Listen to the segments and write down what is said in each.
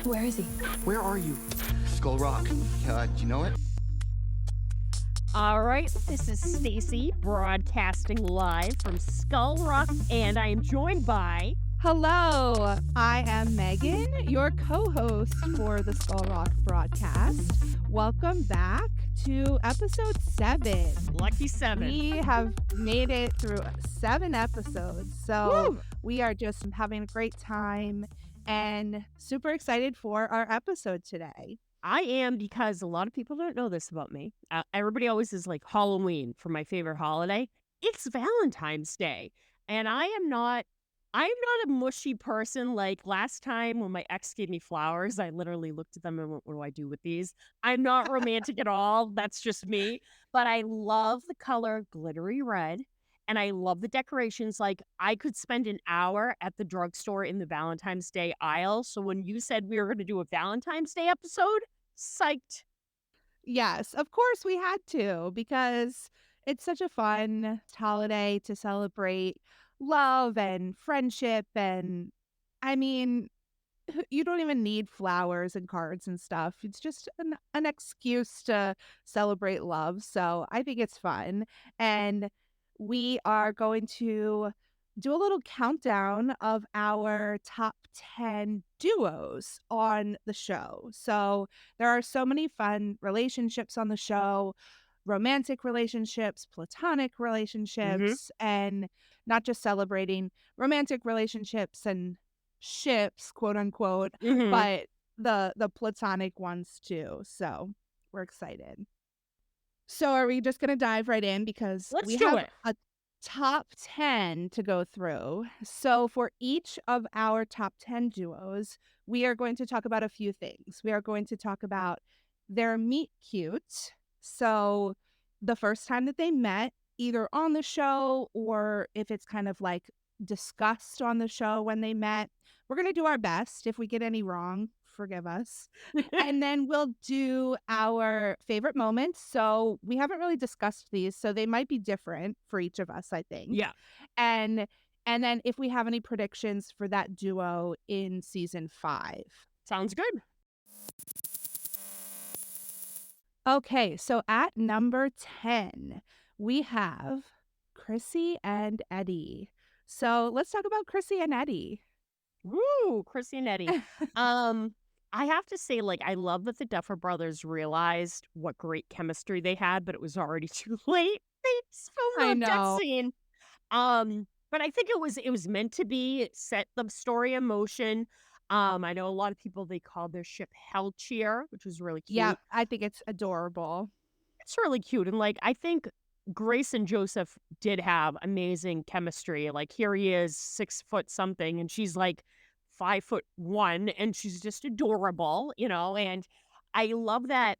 Where is he? Where are you? Skull Rock. Do you know it? All right, this is Stacy broadcasting live from Skull Rock, and I am joined by. Hello, I am Megan, your co-host for the Skull Rock broadcast. Welcome back to episode 7. Lucky 7. We have made it through 7 episodes, so Woo! we are just having a great time and super excited for our episode today. I am, because a lot of people don't know this about me. Everybody always is like Halloween for my favorite holiday. It's Valentine's Day, and I am not a mushy person. Like last time when my ex gave me flowers, I literally looked at them and went, what do I do with these? I'm not romantic at all. That's just me. But I love the color glittery red. And I love the decorations. Like I could spend an hour at the drugstore in the Valentine's Day aisle. So when you said we were going to do a Valentine's Day episode, psyched. Yes, of course we had to, because it's such a fun holiday to celebrate love and friendship. And I mean, you don't even need flowers and cards and stuff. It's just an excuse to celebrate love. So I think it's fun. And we are going to do a little countdown of our top 10 duos on the show. So there are so many fun relationships on the show, romantic relationships, platonic relationships, and not just celebrating romantic relationships and ships, quote unquote, but the platonic ones too. So we're excited. So are we just going to dive right in, because Let's we do have it. a top 10 to go through. So for each of our top 10 duos, we are going to talk about a few things. We are going to talk about their meet cute. So the first time that they met, either on the show or if it's kind of like discussed on the show when they met. We're going to do our best. If we get any wrong, forgive us. And then we'll do our favorite moments. So we haven't really discussed these, so they might be different for each of us, I think. Yeah. And then if we have any predictions for that duo in season 5. Sounds good. Okay, so at number 10, we have Chrissy and Eddie. So let's talk about Chrissy and Eddie. Woo, Chrissy and Eddie. I have to say, like, I love that the Duffer Brothers realized what great chemistry they had, but it was already too late. They filmed that know. scene. But I think it was meant to be. It set the story in motion. I know a lot of people, they called their ship Hell Cheer, which was really cute. Yeah, I think it's adorable. It's really cute. And like, I think Grace and Joseph did have amazing chemistry. Like, here he is, 6 foot something, and she's like 5'1", and she's just adorable, and I love that.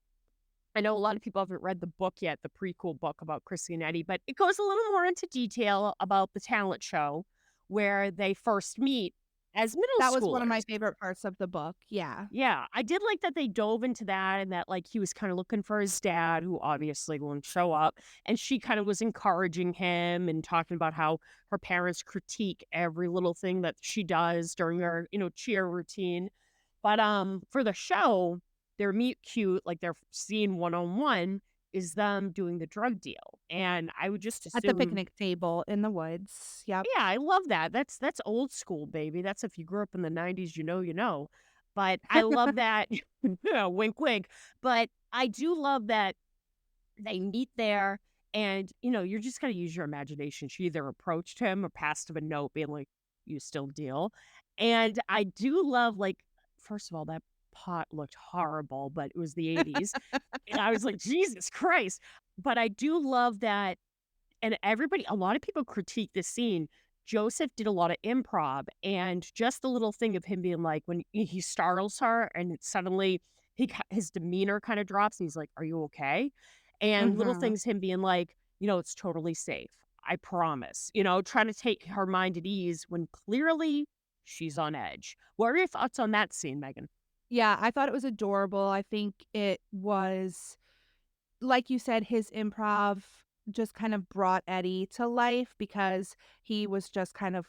I know a lot of people haven't read the book yet, the prequel book about Chrissy and Eddie, but it goes a little more into detail about the talent show where they first meet as middle schoolers. That was one of my favorite parts of the book. Yeah. Yeah, I did like that they dove into that, and that like he was kind of looking for his dad, who obviously won't show up, and she kind of was encouraging him and talking about how her parents critique every little thing that she does during her, cheer routine. But for the show, their meet cute, like their scene 1-on-1 is them doing the drug deal. And I would just assume At the picnic table in the woods. Yep. yeah, I love that. That's old school, baby. That's if you grew up in the 90s, you know. But I love that. Wink, wink. But I do love that they meet there, and, you're just going to use your imagination. She either approached him or passed him a note being like, you still deal. And I do love, like, first of all, that pot looked horrible, but it was the 80s. And I was like, Jesus Christ. But I do love that. And a lot of people critique this scene. Joseph did a lot of improv, and just the little thing of him being like, when he startles her and suddenly his demeanor kind of drops and he's like, are you okay? And little things, him being like, it's totally safe. I promise, trying to take her mind at ease when clearly she's on edge. What are your thoughts on that scene, Megan? Yeah, I thought it was adorable. I think it was, like you said, his improv just kind of brought Eddie to life, because he was just kind of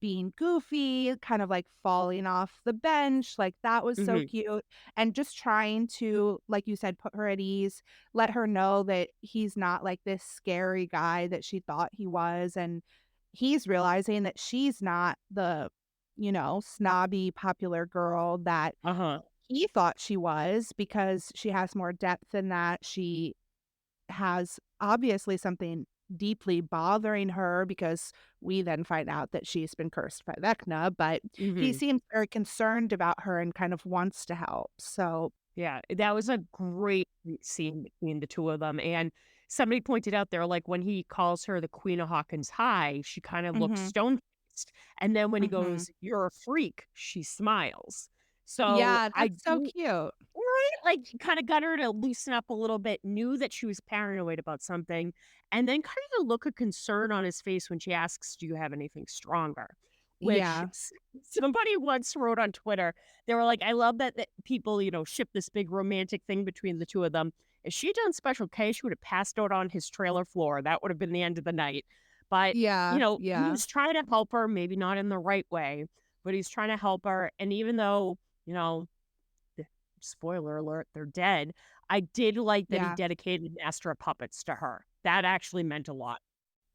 being goofy, kind of like falling off the bench. Like that was so Mhm. cute. And just trying to, like you said, put her at ease, let her know that he's not like this scary guy that she thought he was. And he's realizing that she's not the, snobby, popular girl that Uh-huh. he thought she was because she has more depth than that. She has obviously something deeply bothering her because we then find out that she's been cursed by Vecna, but he Mhm. seems very concerned about her and kind of wants to help. So, Yeah, that was a great scene between the two of them, and somebody pointed out there, like, when he calls her the Queen of Hawkins High, she kind of looks mhm, stone-faced, and then when he mhm. goes, "You're a freak," she smiles. So, Yeah, I that's so do cute. right? Like, kinda got her to loosen up a little bit, knew that she was paranoid about something, and then kind of the look of concern on his face when she asks, "Do you have anything stronger?" Which Yeah, somebody once wrote on Twitter, they were like, "I love that people, ship this big romantic thing between the two of them. If she had done Special K, she would have passed out on his trailer floor. That would have been the end of the night." But, yeah, he yeah, was trying to help her, maybe not in the right way, but he's trying to help her, and even though, you know the spoiler alert, they're dead. I did like that he yeah. dedicated Master of Puppets to her. That actually meant a lot.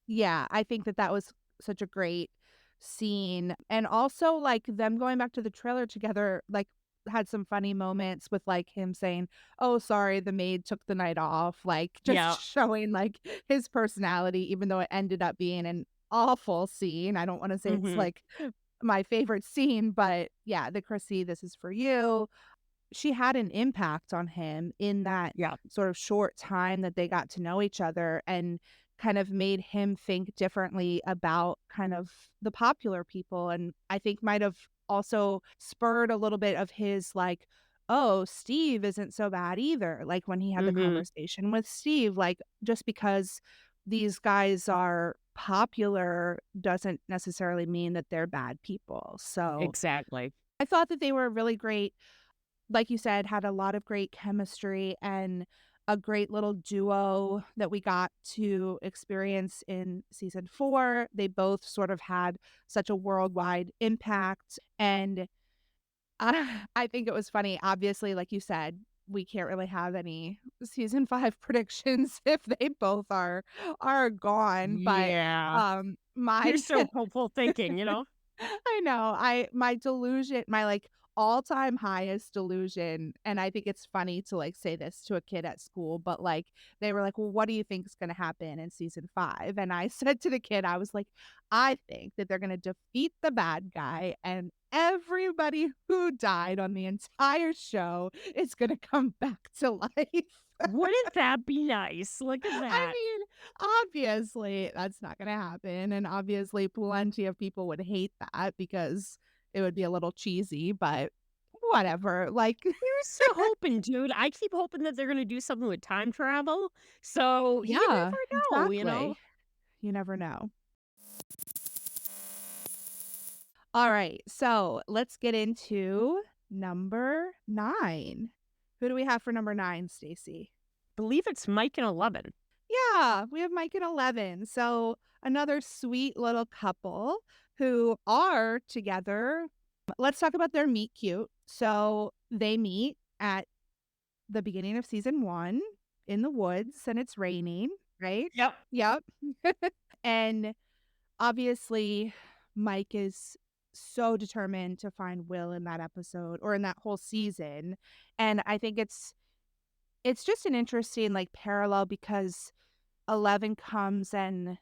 Yeah, I think that that was such a great scene, and also, like, them going back to the trailer together, like, had some funny moments with, like, him saying, "Oh, sorry, the maid took the night off," like, just Yeah. showing, like, his personality, even though it ended up being an awful scene. I don't wanna say it's, Mhm. like, my favorite scene, but yeah, the Chrissy, "This is for you." She had an impact on him in that Yeah. sort of short time that they got to know each other and kind of made him think differently about kind of the popular people, and I think might have also spurred a little bit of his, like, "Oh, Steve isn't so bad either," like, when he had the Mhm. conversation with Steve, like, just because these guys are popular doesn't necessarily mean that they're bad people, so Exactly. I thought that they were really great, like you said, had a lot of great chemistry and a great little duo that we got to experience in season 4. They both sort of had such a worldwide impact, and I think it was funny. Obviously, like you said, we can't really have any season 5 predictions if they both are gone, but, Yeah. You're my so hopeful thinking, you know? I know. My delusion, my, like, all-time highest delusion, and I think it's funny to, like, say this to a kid at school, but, like, they were like, "Well, what do you think is gonna happen in season 5?" And I said to the kid, I was like, "I think that they're gonna defeat the bad guy, and everybody who died on the entire show is gonna come back to life." Wouldn't that be nice? Look at I that. mean, obviously, that's not gonna happen, and obviously plenty of people would hate that because it would be a little cheesy, but whatever, like Here's to hoping, dude. I keep hoping that they're gonna do something with time travel. So you yeah, never know, you know? exactly. You never know. Alright, so let's get into number 9. Who do we have for number 9, Stacy? Believe it's Mike and 11. Yeah, we have Mike and 11. So another sweet little couple who are together. Let's talk about their meet cute. So they meet at the beginning of season 1 in the woods and it's raining, right? Yep. Yep. And obviously Mike is so determined to find Will in that episode or in that whole season. And I think it's just an interesting like parallel because 11 comes and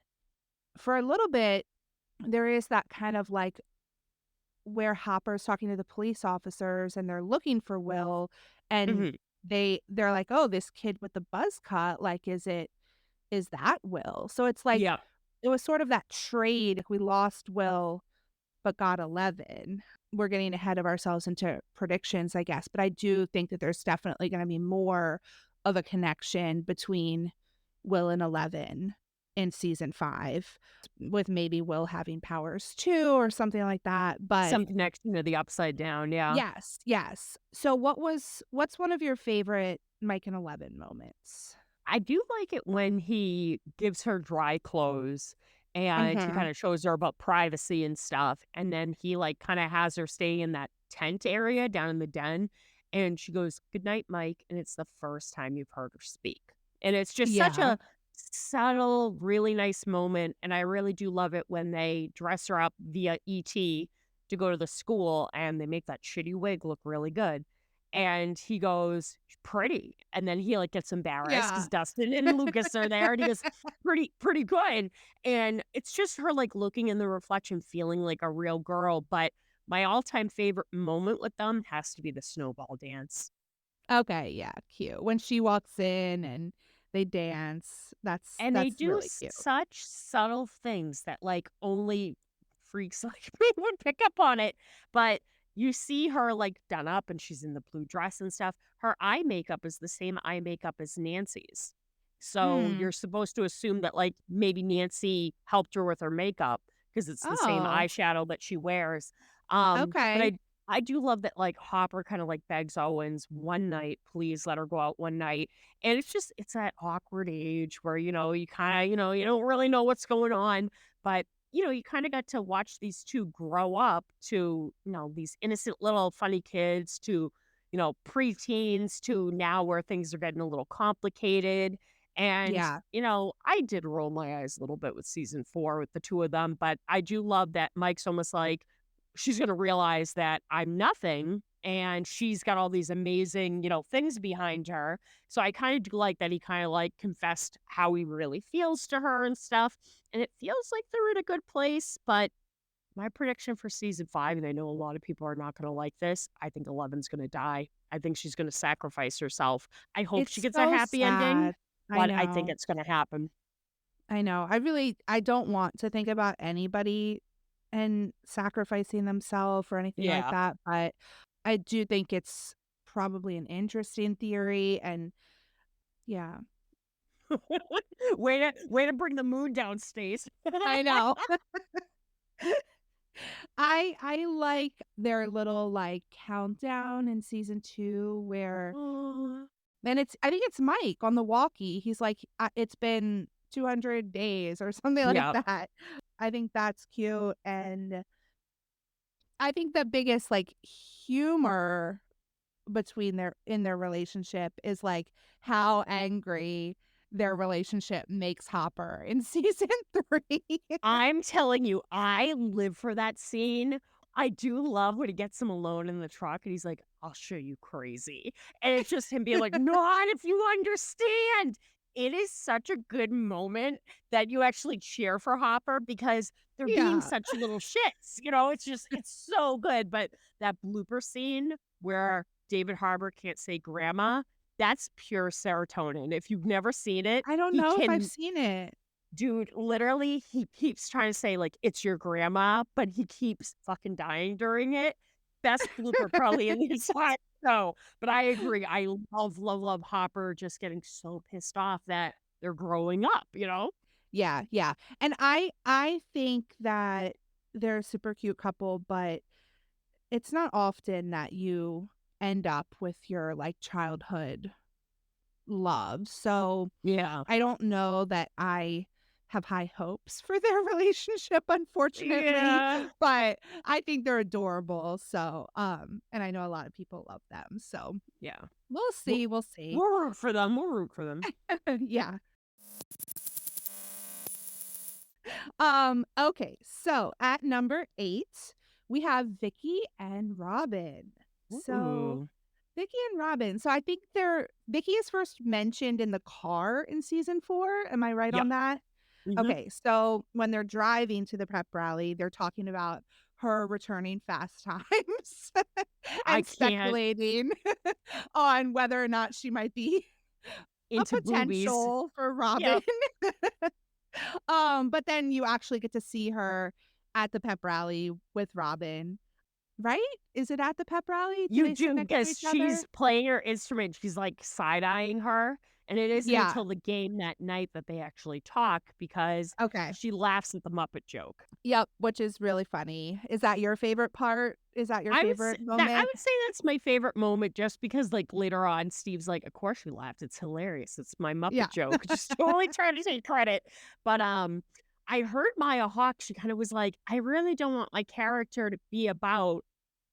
for a little bit, there is that kind of like where Hopper's talking to the police officers and they're looking for Will and Mhm. they're like, "Oh, this kid with the buzz cut, like, is that Will?" So it's like Yep. it was sort of that trade. We lost Will but got 11. We're getting ahead of ourselves into predictions, I guess, but I do think that there's definitely gonna be more of a connection between Will and 11 in season 5, with maybe Will having powers too or something like that, but Some connection to the upside down, yeah. yes, yes. So what's one of your favorite Mike and 11 moments? I do like it when he gives her dry clothes and he Mhm. kind of shows her about privacy and stuff. And then he like kind of has her stay in that tent area down in the den. And she goes, "Good night, Mike." And it's the first time you've heard her speak. And it's just such Yeah. a subtle, really nice moment. And I really do love it when they dress her up via ET to go to the school and they make that shitty wig look really good. And he goes, "Pretty." And then he like gets embarrassed because Yeah. Dustin and Lucas are there. And he goes, pretty good. And it's just her like looking in the reflection, feeling like a real girl. But my all-time favorite moment with them has to be the snowball dance. Okay, yeah, cute. When she walks in and they dance, And they that's do really cute. such subtle things that like only freaks like me would pick up on it. But you see her like done up and she's in the blue dress and stuff. Her eye makeup is the same eye makeup as Nancy's. So Hmm. you're supposed to assume that like maybe Nancy helped her with her makeup because it's the same Oh, eyeshadow that she wears. But okay. I do love that like Hopper kind of like begs Owens one night, please let her go out one night. And it's just it's that awkward age where, you kinda, you don't really know what's going on, but, you kinda got to watch these 2 grow up to, these innocent little funny kids to, preteens to now where things are getting a little complicated. And, Yeah. I did roll my eyes a little bit with season 4 with the 2 of them, but I do love that Mike's almost like, she's gonna realize that I'm nothing, and she's got all these amazing, things behind her. So I kind of do like that he kind of like confessed how he really feels to her and stuff. And it feels like they're in a good place. But my prediction for season 5, and I know a lot of people are not going to like this, I think Eleven's going to die. I think she's going to sacrifice herself. I hope she It's gets a so happy ending, sad. I but I think know. it's going to happen. I know. I don't want to think about anybody and sacrificing themselves or anything like Yeah. that, but I do think it's probably an interesting theory and yeah. Way to bring the mood down, Stace. I know. I like their little, like, countdown in season 2 where Aw. and I think it's Mike on the walkie. He's like, "It's been 200 days," or something like Yeah. that. I think that's cute, and I think the biggest, like, humor between their relationship is, like, how angry their relationship makes Hopper in season 3. I'm telling you, I live for that scene. I do love when he gets him alone in the truck and he's like, "I'll show you crazy." And it's just him being like, "Not if you understand." It is such a good moment that you actually cheer for Hopper because they're being Yeah. such little shits. It's so good. But that blooper scene where David Harbour can't say grandma, that's pure serotonin. If you've never seen it, I don't he know if I've can seen it. dude, literally, he keeps trying to say, like, "It's your grandma," but he keeps fucking dying during it. Best blooper probably in the entire show. But I agree. I love, love, love Hopper just getting so pissed off that they're growing up, you know? Yeah, yeah, and I think that they're a super cute couple, but it's not often that you end up with your, like, childhood love, so Yeah. I don't know that I have high hopes for their relationship, unfortunately, Yeah. but I think they're adorable, so, and I know a lot of people love them, so Yeah. we'll We'll see, we'll see. we'll root for them. We'll root for them. Yeah. Okay, so at number 8, we have Vicky and Robin. So Ooh. Vicky and Robin. So I think Vicky is first mentioned in the car in season 4. Am I right Yep. on that? Mhm. Okay, so when they're driving to the prep rally, they're talking about her returning Fast Times I and can't speculating on whether or not she might be a into boobies. potential for Robin. Yep. But then you actually get to see her at the pep rally with Robin, right? Is it at the pep rally? Do You they sit do, next to because each other? she's playing her instrument, she's, like, side-eyeing her, and it isn't Yeah. until the game that night that they actually talk because Okay. she laughs at the Muppet joke. Yep, which is really funny. Is that your favorite part? Is that your favorite I moment? would say that's my favorite moment just because, like, later on, Steve's like, "Of course you laughed, it's hilarious, it's my Yeah. Muppet joke," just totally trying to take credit, but, I heard Maya Hawke, she kind of was like, I really don't want my character to be about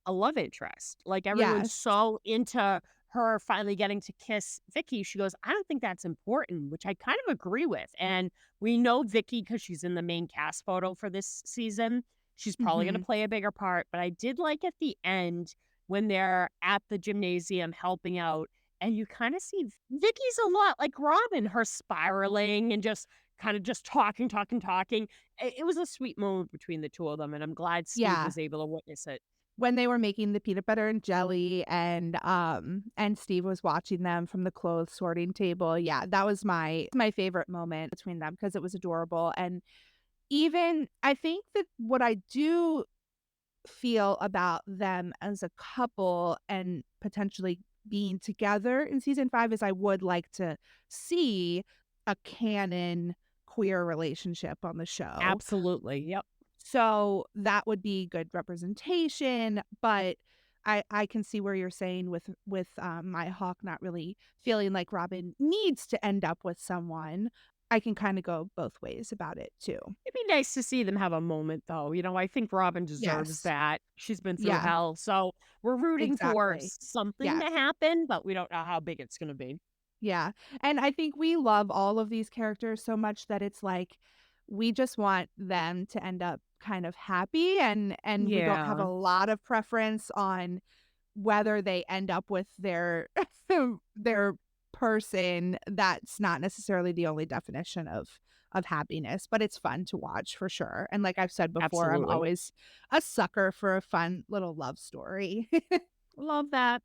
a love interest. Like everyone's Yes. so into her finally getting to kiss Vicky. She goes, I don't think that's important, which I kind of agree with. And we know Vicky because she's in the main cast photo for this season. She's probably going to Mhm. play a bigger part. But I did like at the end when they're at the gymnasium helping out, and you kind of see Vicky's a lot like Robin, her spiraling and just kind of just talking, talking, talking. It was a sweet moment between the two of them, and I'm glad Steve Yeah. was able to witness it. When they were making the peanut butter and jelly and Steve was watching them from the clothes sorting table, yeah, that was my favorite moment between them because it was adorable, and even I think that what I do feel about them as a couple and potentially being together in season 5 is I would like to see a canon queer relationship on the show. Absolutely. Yep. So that would be good representation, but I can see where you're saying with my hawk not really feeling like Robin needs to end up with someone. I can kind of go both ways about it too. It'd be nice to see them have a moment, though. I think Robin deserves Yes. that. She's been through Yeah, hell. So we're rooting for exactly. something to Yes. happen, but we don't know how big it's going to be. Yeah, and I think we love all of these characters so much that it's like, we just want them to end up kind of happy and we don't have a Yeah. lot of preference on whether they end up with their their person. That's not necessarily the only definition of happiness, but it's fun to watch for sure, and like I've said before, I'm Absolutely. always a sucker for a fun little love story. Love that.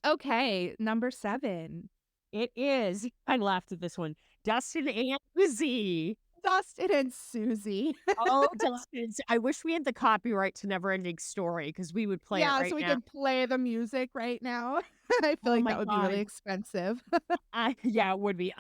Okay, number 7. It is. I laughed at this one. Dustin and Lizzie. Dustin and Susie. Oh, Dustin. I wish we had the copyright to Never Ending Story because we would play it Yeah, so right we now. could play the music right now. I feel Oh like my that would be really God. expensive. Yeah, it would be.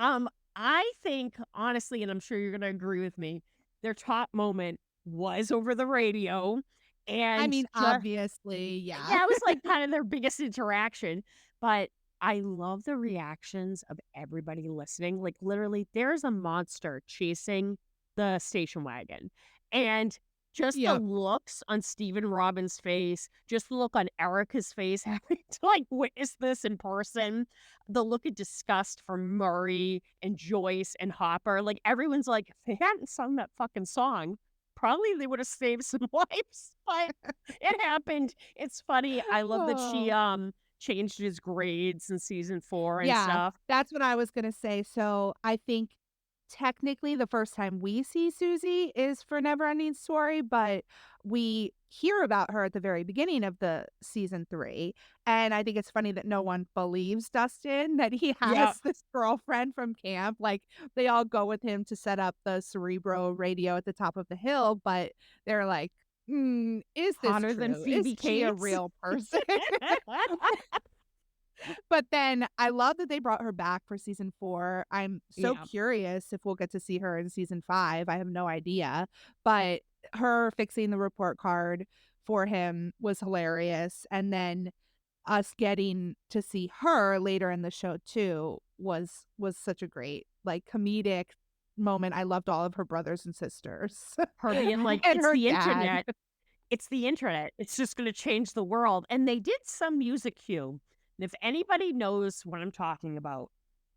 I think honestly, and I'm sure you're gonna agree with me, their top moment was over the radio, I and mean, just obviously, yeah. yeah, it was like kind of their biggest interaction. But I love the reactions of everybody listening. Like literally, there's a monster chasing the station wagon, and just the Yep. looks on Stephen Robin's face, just the look on Erica's face, having to like witness this in person, the look of disgust from Murray and Joyce and Hopper. Like everyone's like, if they hadn't sung that fucking song, probably they would have saved some lives. But it happened. It's funny. I love that she Oh. changed his grades in season 4 and Yeah, stuff. that's what I was gonna say. So, I think technically the first time we see Susie is for Neverending Story, but we hear about her at the very beginning of the season 3, and I think it's funny that no one believes Dustin that he Yeah. has this girlfriend from camp. Like, they all go with him to set up the Cerebro radio at the top of the hill, but they're like, is this Hotter than true? Is Phoebe she a Cates. real person?" But then I love that they brought her back for season 4. I'm so Yeah. curious if we'll get to see her in season 5. I have no idea. But her fixing the report card for him was hilarious. And then us getting to see her later in the show too was such a great like comedic moment. I loved all of her brothers and sisters Her being like, and it's her the dad. internet. It's the internet. It's just going to change the world. And they did some music cue. And if anybody knows what I'm talking about,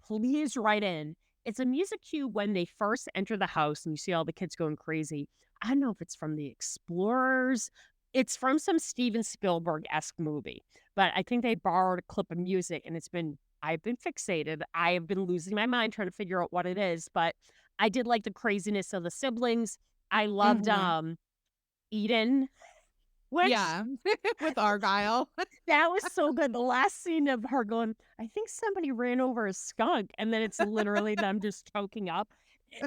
please write in. It's a music cue when they first enter the house and you see all the kids going crazy. I don't know if it's from the Explorers. It's from some Steven Spielberg-esque movie, but I think they borrowed a clip of music and I've been fixated. I have been losing my mind trying to figure out what it is, but I did like the craziness of the siblings. I loved Mhm. Eden, which Yeah. With Argyle. that was so good. The last scene of her going, I think somebody ran over a skunk, and then it's literally them just choking up.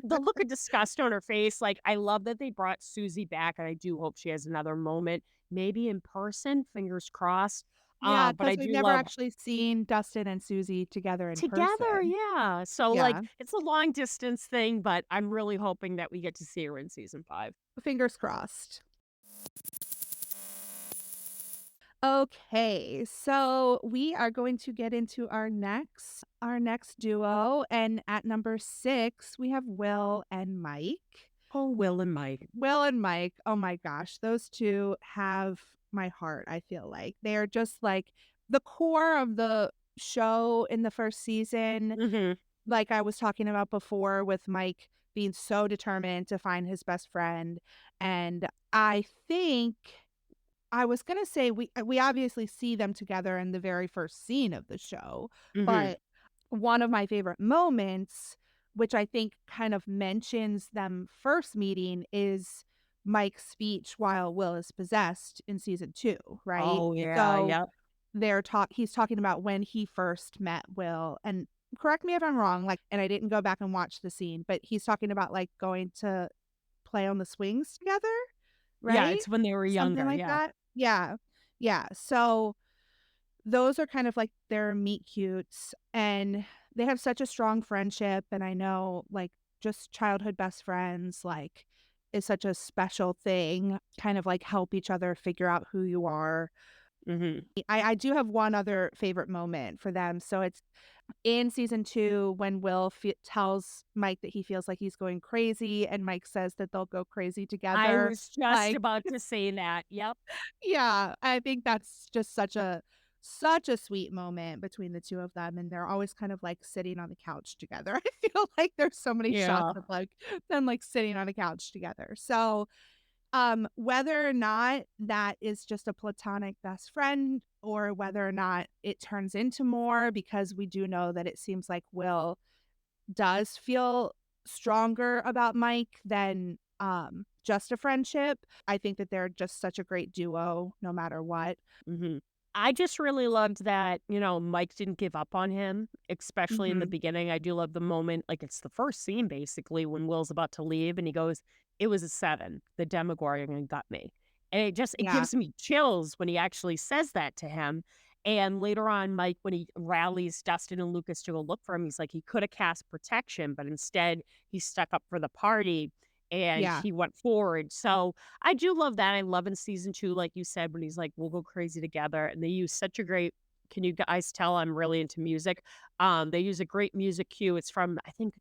The look of disgust on her face, like, I love that they brought Susie back, and I do hope she has another moment, maybe in person, fingers crossed. Yeah, But I because 'cause we've do never love actually seen Dustin and Susie together in together, person. yeah. So, like, Yeah, it's a long distance thing, but I'm really hoping that we get to see her in season 5. fingers crossed. Okay, so we are going to get into our next duo, and at number 6, we have Will and Mike. Oh, Will and Mike. Will and Mike, oh my gosh, those 2 have my heart, I feel like. They are just, like, the core of the show in the 1st season, Mhm. like I was talking about before with Mike being so determined to find his best friend, and I think I was gonna say we obviously see them together in the very first scene of the show, Mhm. but one of my favorite moments, which I think kind of mentions them first meeting, is Mike's speech while Will is possessed in season 2, right? Oh, yeah, So yep. he's talking about when he first met Will, and correct me if I'm wrong, like, and I didn't go back and watch the scene, but he's talking about, like, going to play on the swings together, Yeah, right? it's when they were Something younger, like yeah. that? Yeah. Yeah, so those are kind of like their meet cutes, and they have such a strong friendship, and I know, like, just childhood best friends, like, is such a special thing, kind of, like, help each other figure out who you are. Mhm. I do have one other favorite moment for them, so it's in season 2 when Will tells Mike that he feels like he's going crazy, and Mike says that they'll go crazy I together, was just like about to say that, yep. yeah, I think that's just such a sweet moment between the 2 of them, and they're always kind of, like, sitting on the couch together. I feel like there's so many shots Yeah. of, like, them, like, sitting on a couch together. So, whether or not that is just a platonic best friend or whether or not it turns into more, because we do know that it seems like Will does feel stronger about Mike than, just a friendship. I think that they're just such a great duo no matter what. Mhm. I just really loved that, Mike didn't give up on him, especially in the Mhm. beginning. I do love the moment, like, it's the first scene basically when Will's about to leave and he goes, "It was a 7. The Demogorgon got me." And it Yeah. gives me chills when he actually says that to him. And later on, Mike, when he rallies Dustin and Lucas to go look for him, he's like, he could have cast protection, but instead he stuck up for the party and Yeah. he went forward. So I do love that. I love in season 2, like you said, when he's like, "We'll go crazy together," and they use such a great can you guys tell I'm really into music? They use a great music cue. It's from, I think,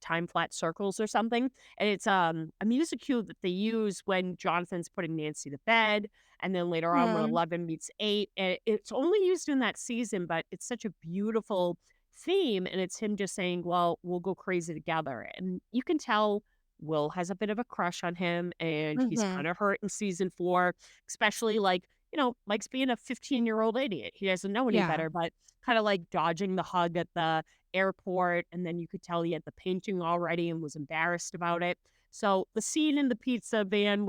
Time Flat Circles or something, and it's, a music cue that they use when Jonathan's putting Nancy to bed, and then later on when Mm. 11 meets 8, and it's only used in that season, but it's such a beautiful theme, and it's him just saying, "Well, we'll go crazy together," and you can tell Will has a bit of a crush on him, and he's Mhm. kind of hurt in season 4, especially like, Mike's being a 15-year-old idiot. He doesn't know any Yeah. better, but kind of like dodging the hug at the airport. And then you could tell he had the painting already and was embarrassed about it. So the scene in the pizza van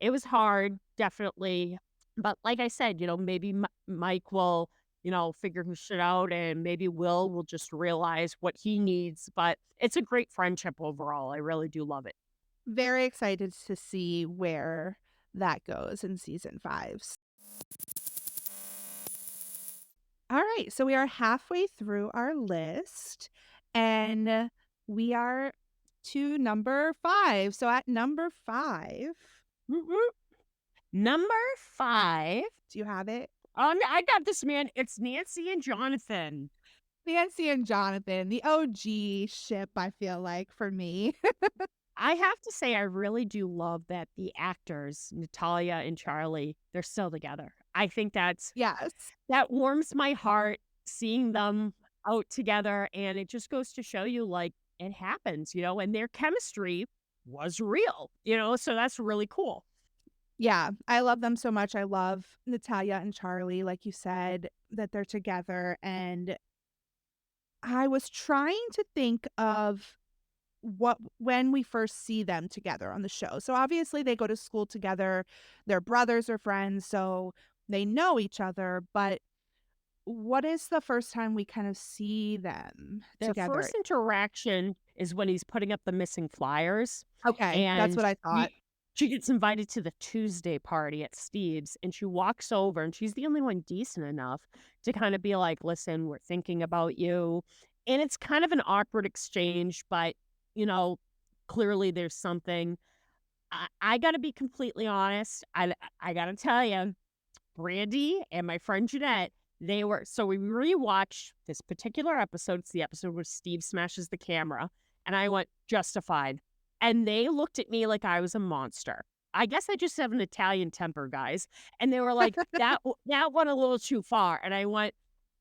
it was hard, definitely. But like I said, maybe Mike will figure his shit out and maybe Will just realize what he needs. But it's a great friendship overall. I really do love it. Very excited to see where that goes in season 5. Alright, so we are halfway through our list, and we are to number 5. So at number 5, Woot woot. Number 5. do you have it? I got this, man. It's Nancy and Jonathan. Nancy and Jonathan, the OG ship, I feel like, for me. I have to say, I really do love that the actors, Natalia and Charlie, they're still together. I think Yes. that warms my heart seeing them out together, and it just goes to show you, like, it happens, and their chemistry was real, so that's really cool. Yeah, I love them so much. I love Natalia and Charlie, like you said, that they're together, and I was trying to think of what when we first see them together on the show. So obviously they go to school together. Their brothers are friends, so they know each other, but what is the first time we kind of see them Their together? first interaction is when he's putting up the missing flyers, Okay, that's and what I thought. she gets invited to the Tuesday party at Steve's, and she walks over, and she's the only one decent enough to kinda be like, "Listen, we're thinking about you." And it's kind of an awkward exchange, but, you know, clearly there's something. I gotta be completely honest, I gotta tell you. Brandy and my friend Jeanette, so we rewatched this particular episode. It's the episode where Steve smashes the camera. And I went, justified. And they looked at me like I was a monster. I guess I just have an Italian temper, guys. And they were like, that went a little too far. And I went,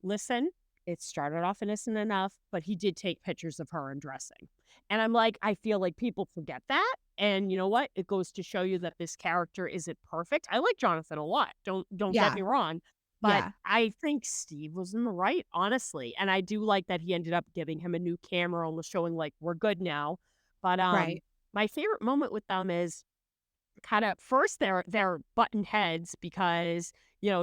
listen, it started off innocent enough, but he did take pictures of her undressing. And I'm like, I feel like people forget that. And you know what? It goes to show you that this character isn't perfect. I like Jonathan a lot. Don't get Yeah. me wrong. But Yeah. I think Steve was in the right, honestly. And I do like that he ended up giving him a new camera and was showing like we're good now. But Right. my favorite moment with them is kind of first they're button heads because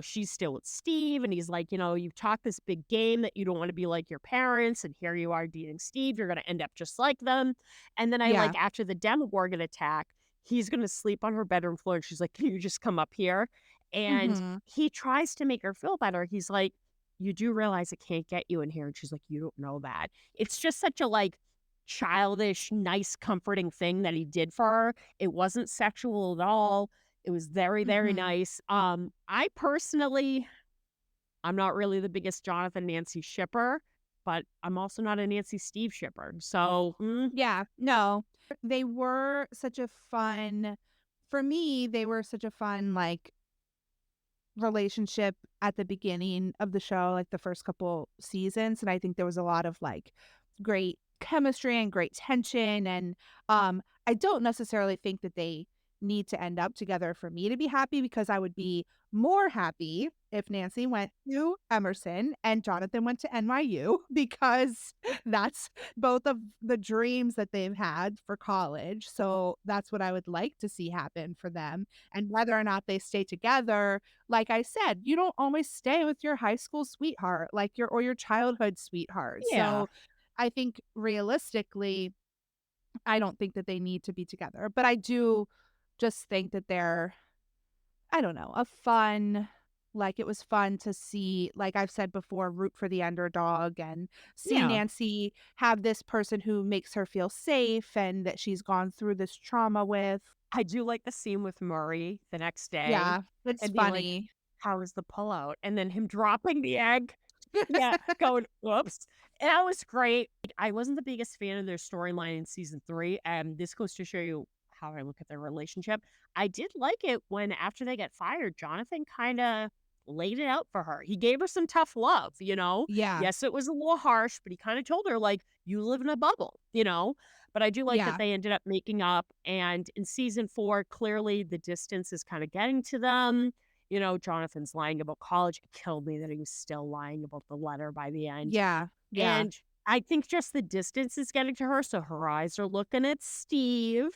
she's still with Steve and he's like, you've talked this big game that you don't want to be like your parents, and here you are dating Steve, you're going to end up just like them. And then I Yeah. like after the Demogorgon attack, he's going to sleep on her bedroom floor and she's like, can you just come up here? And Mhm. he tries to make her feel better. He's like, you do realize it can't get you in here? And she's like, you don't know that. It's just such a like childish, nice, comforting thing that he did for her. It wasn't sexual at all. It was very, very Mhm. nice. I personally, I'm not really the biggest Jonathan Nancy shipper, but I'm also not a Nancy Steve shipper. So, Yeah. No. They were such a fun for me, they were such a fun, like, relationship at the beginning of the show, like the first couple seasons, and I think there was a lot of like great chemistry and great tension, and I don't necessarily think that they need to end up together for me to be happy, because I would be more happy if Nancy went to Emerson and Jonathan went to NYU, because that's both of the dreams that they've had for college. So that's what I would like to see happen for them. And whether or not they stay together, like I said, you don't always stay with your high school sweetheart, like your childhood sweetheart. yeah, So I think realistically, I don't think that they need to be together, but I do just think that they're, I don't know, a fun, like it was fun to see, like I've said before, root for the underdog and see yeah. Nancy have this person who makes her feel safe and that she's gone through this trauma with. I do like the scene with Murray the next day Yeah, it's and being like, funny. how is the pullout? And then him dropping the egg. Yeah, going, whoops. And that was great. I wasn't the biggest fan of their storyline in season 3, and this goes to show you how I look at their relationship. I did like it when after they get fired, Jonathan kind of laid it out for her. He gave her some tough love, you know? Yeah, Yes, it was a little harsh, but he kind of told her, like, you live in a bubble, you know? But I do like that yeah, they ended up making up. And in season 4, clearly the distance is kind of getting to them. Jonathan's lying about college. It killed me that he was still lying about the letter by the end. yeah, yeah. And I think just the distance is getting to her. So her eyes are looking at Steve.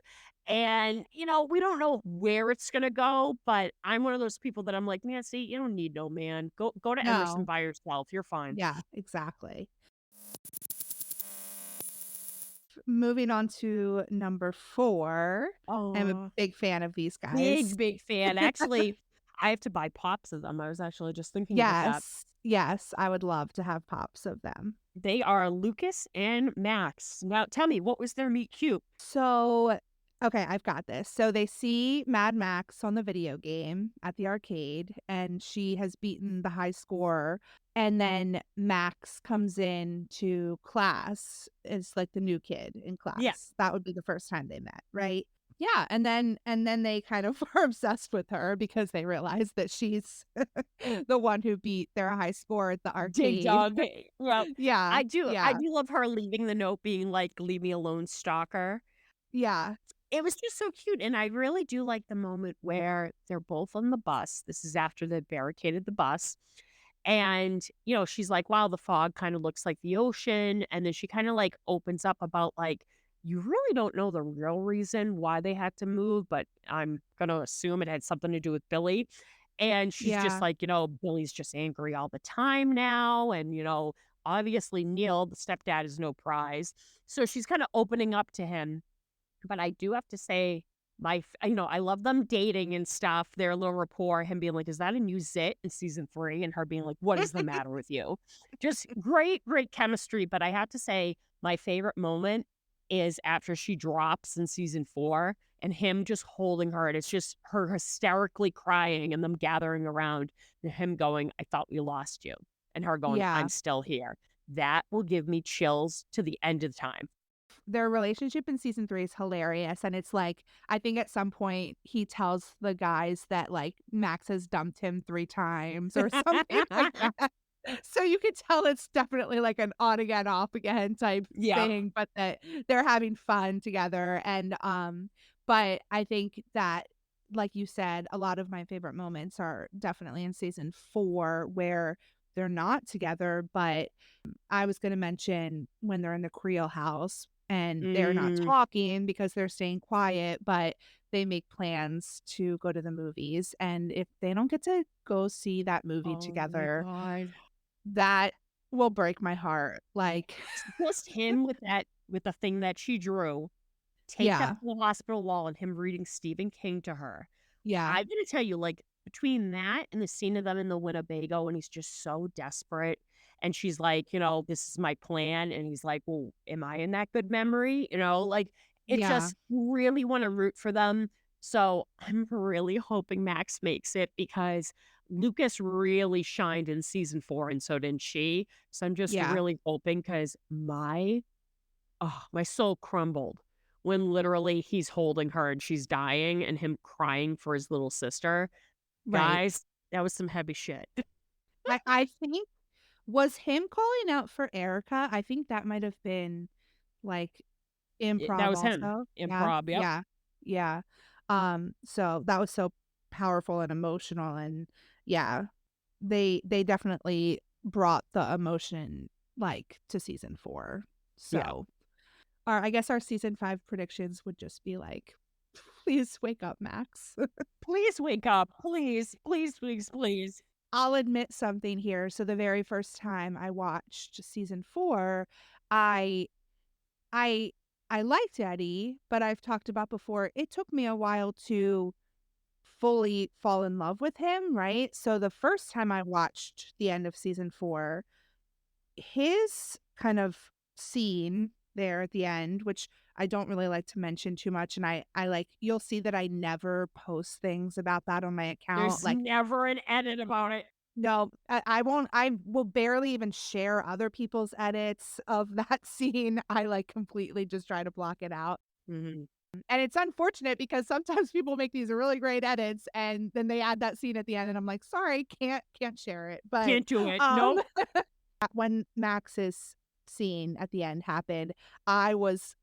And, we don't know where it's going to go, but I'm one of those people that I'm like, Nancy, you don't need no man. Go to Emerson No. by yourself. You're fine. Yeah, exactly. Moving on to number 4. I'm a Oh, big fan of these big, guys. big fan. Actually, I have to buy pops of them. I was actually just thinking about that. Yes, yes, I would love to have pops of them. They are Lucas and Max. Now, tell me, what was their meet cute? So, okay, I've got this. So they see Mad Max on the video game at the arcade, and she has beaten the high score. And then Max comes in to class. It's like the new kid in Yeah, class. That would be the first time they met, right? Yeah, and then they kind of are obsessed with her because they realize that she's the one who beat their high score at the dig arcade. dog. Well, Yeah, I yeah, do love her leaving the note being like, leave me alone, stalker. yeah, It was just so cute. And I really do like the moment where they're both on the bus. This is after they barricaded the bus. And, she's like, wow, the fog kind of looks like the ocean. And then she kind of like opens up about like, you really don't know the real reason why they had to move, but I'm going to assume it had something to do with Billy. And she's just yeah, like, Billy's just angry all the time now. And, obviously Neil, the stepdad, is no prize. So she's kind of opening up to him. But I do have to say, I love them dating and stuff. Their little rapport, him being like, "Is that a new zit?" in season 3, and her being like, "What is the matter with you?" Just great, great chemistry. But I have to say, my favorite moment is after she drops in season 4 and him just holding her, and it's just her hysterically crying and them gathering around and him going, "I thought we lost you," and her going, Yeah. "I'm still here." That will give me chills to the end of time. Their relationship in season 3 is hilarious, and it's like, I think at some point he tells the guys that, like, Max has dumped him 3 times or something like that. So you could tell it's definitely like an on again, off again type Yep. thing, but that they're having fun together, and, but I think that, like you said, a lot of my favorite moments are definitely in season 4 where they're not together, but I was gonna mention when they're in the Creole house and they're not Mm. talking because they're staying quiet, but they make plans to go to the movies, and if they don't get to go see that movie Oh my together, god. that will break my heart, like Just him with the thing that she drew, take that yeah, to the hospital wall and him reading Stephen King to her. yeah, I'm gonna tell you, like, between that and the scene of them in the Winnebago, and he's just so desperate, and she's like, "This is my plan," and he's like, "Well, am I in that good memory?" Like, it yeah, just really wanna root for them. So, I'm really hoping Max makes it because Lucas really shined in season 4, and so did she. So, I'm just yeah, really hoping because my soul crumbled when literally he's holding her and she's dying and him crying for his little sister. right. Guys, that was some heavy shit. I think was him calling out for Erica? I think that might have been, like, That improv was him. also. Yeah, Improv, yep. yeah, yeah. So that was so powerful and emotional, and yeah, they definitely brought the emotion, like, to season 4. Yeah. So, I guess our season 5 predictions would just be like, "Please wake up, Max." Please wake up. Please, please, please, please. I'll admit something here. So the very first time I watched season 4, I I I liked Eddie, but I've talked about before, it took me a while to fully fall in love with him, right? So the first time I watched the end of season 4, his kind of scene there at the end, which I don't really like to mention too much, and I like you'll see that I never post things about that on my account, There's like never an edit about it. no, I won't I will barely even share other people's edits of that scene. I, like, completely just try to block it out. Mhm. And it's unfortunate because sometimes people make these really great edits, and then they add that scene at the end, and I'm like, "Sorry, can't share it." But, Can't do it. um, Nope. when Max's scene at the end happened, I was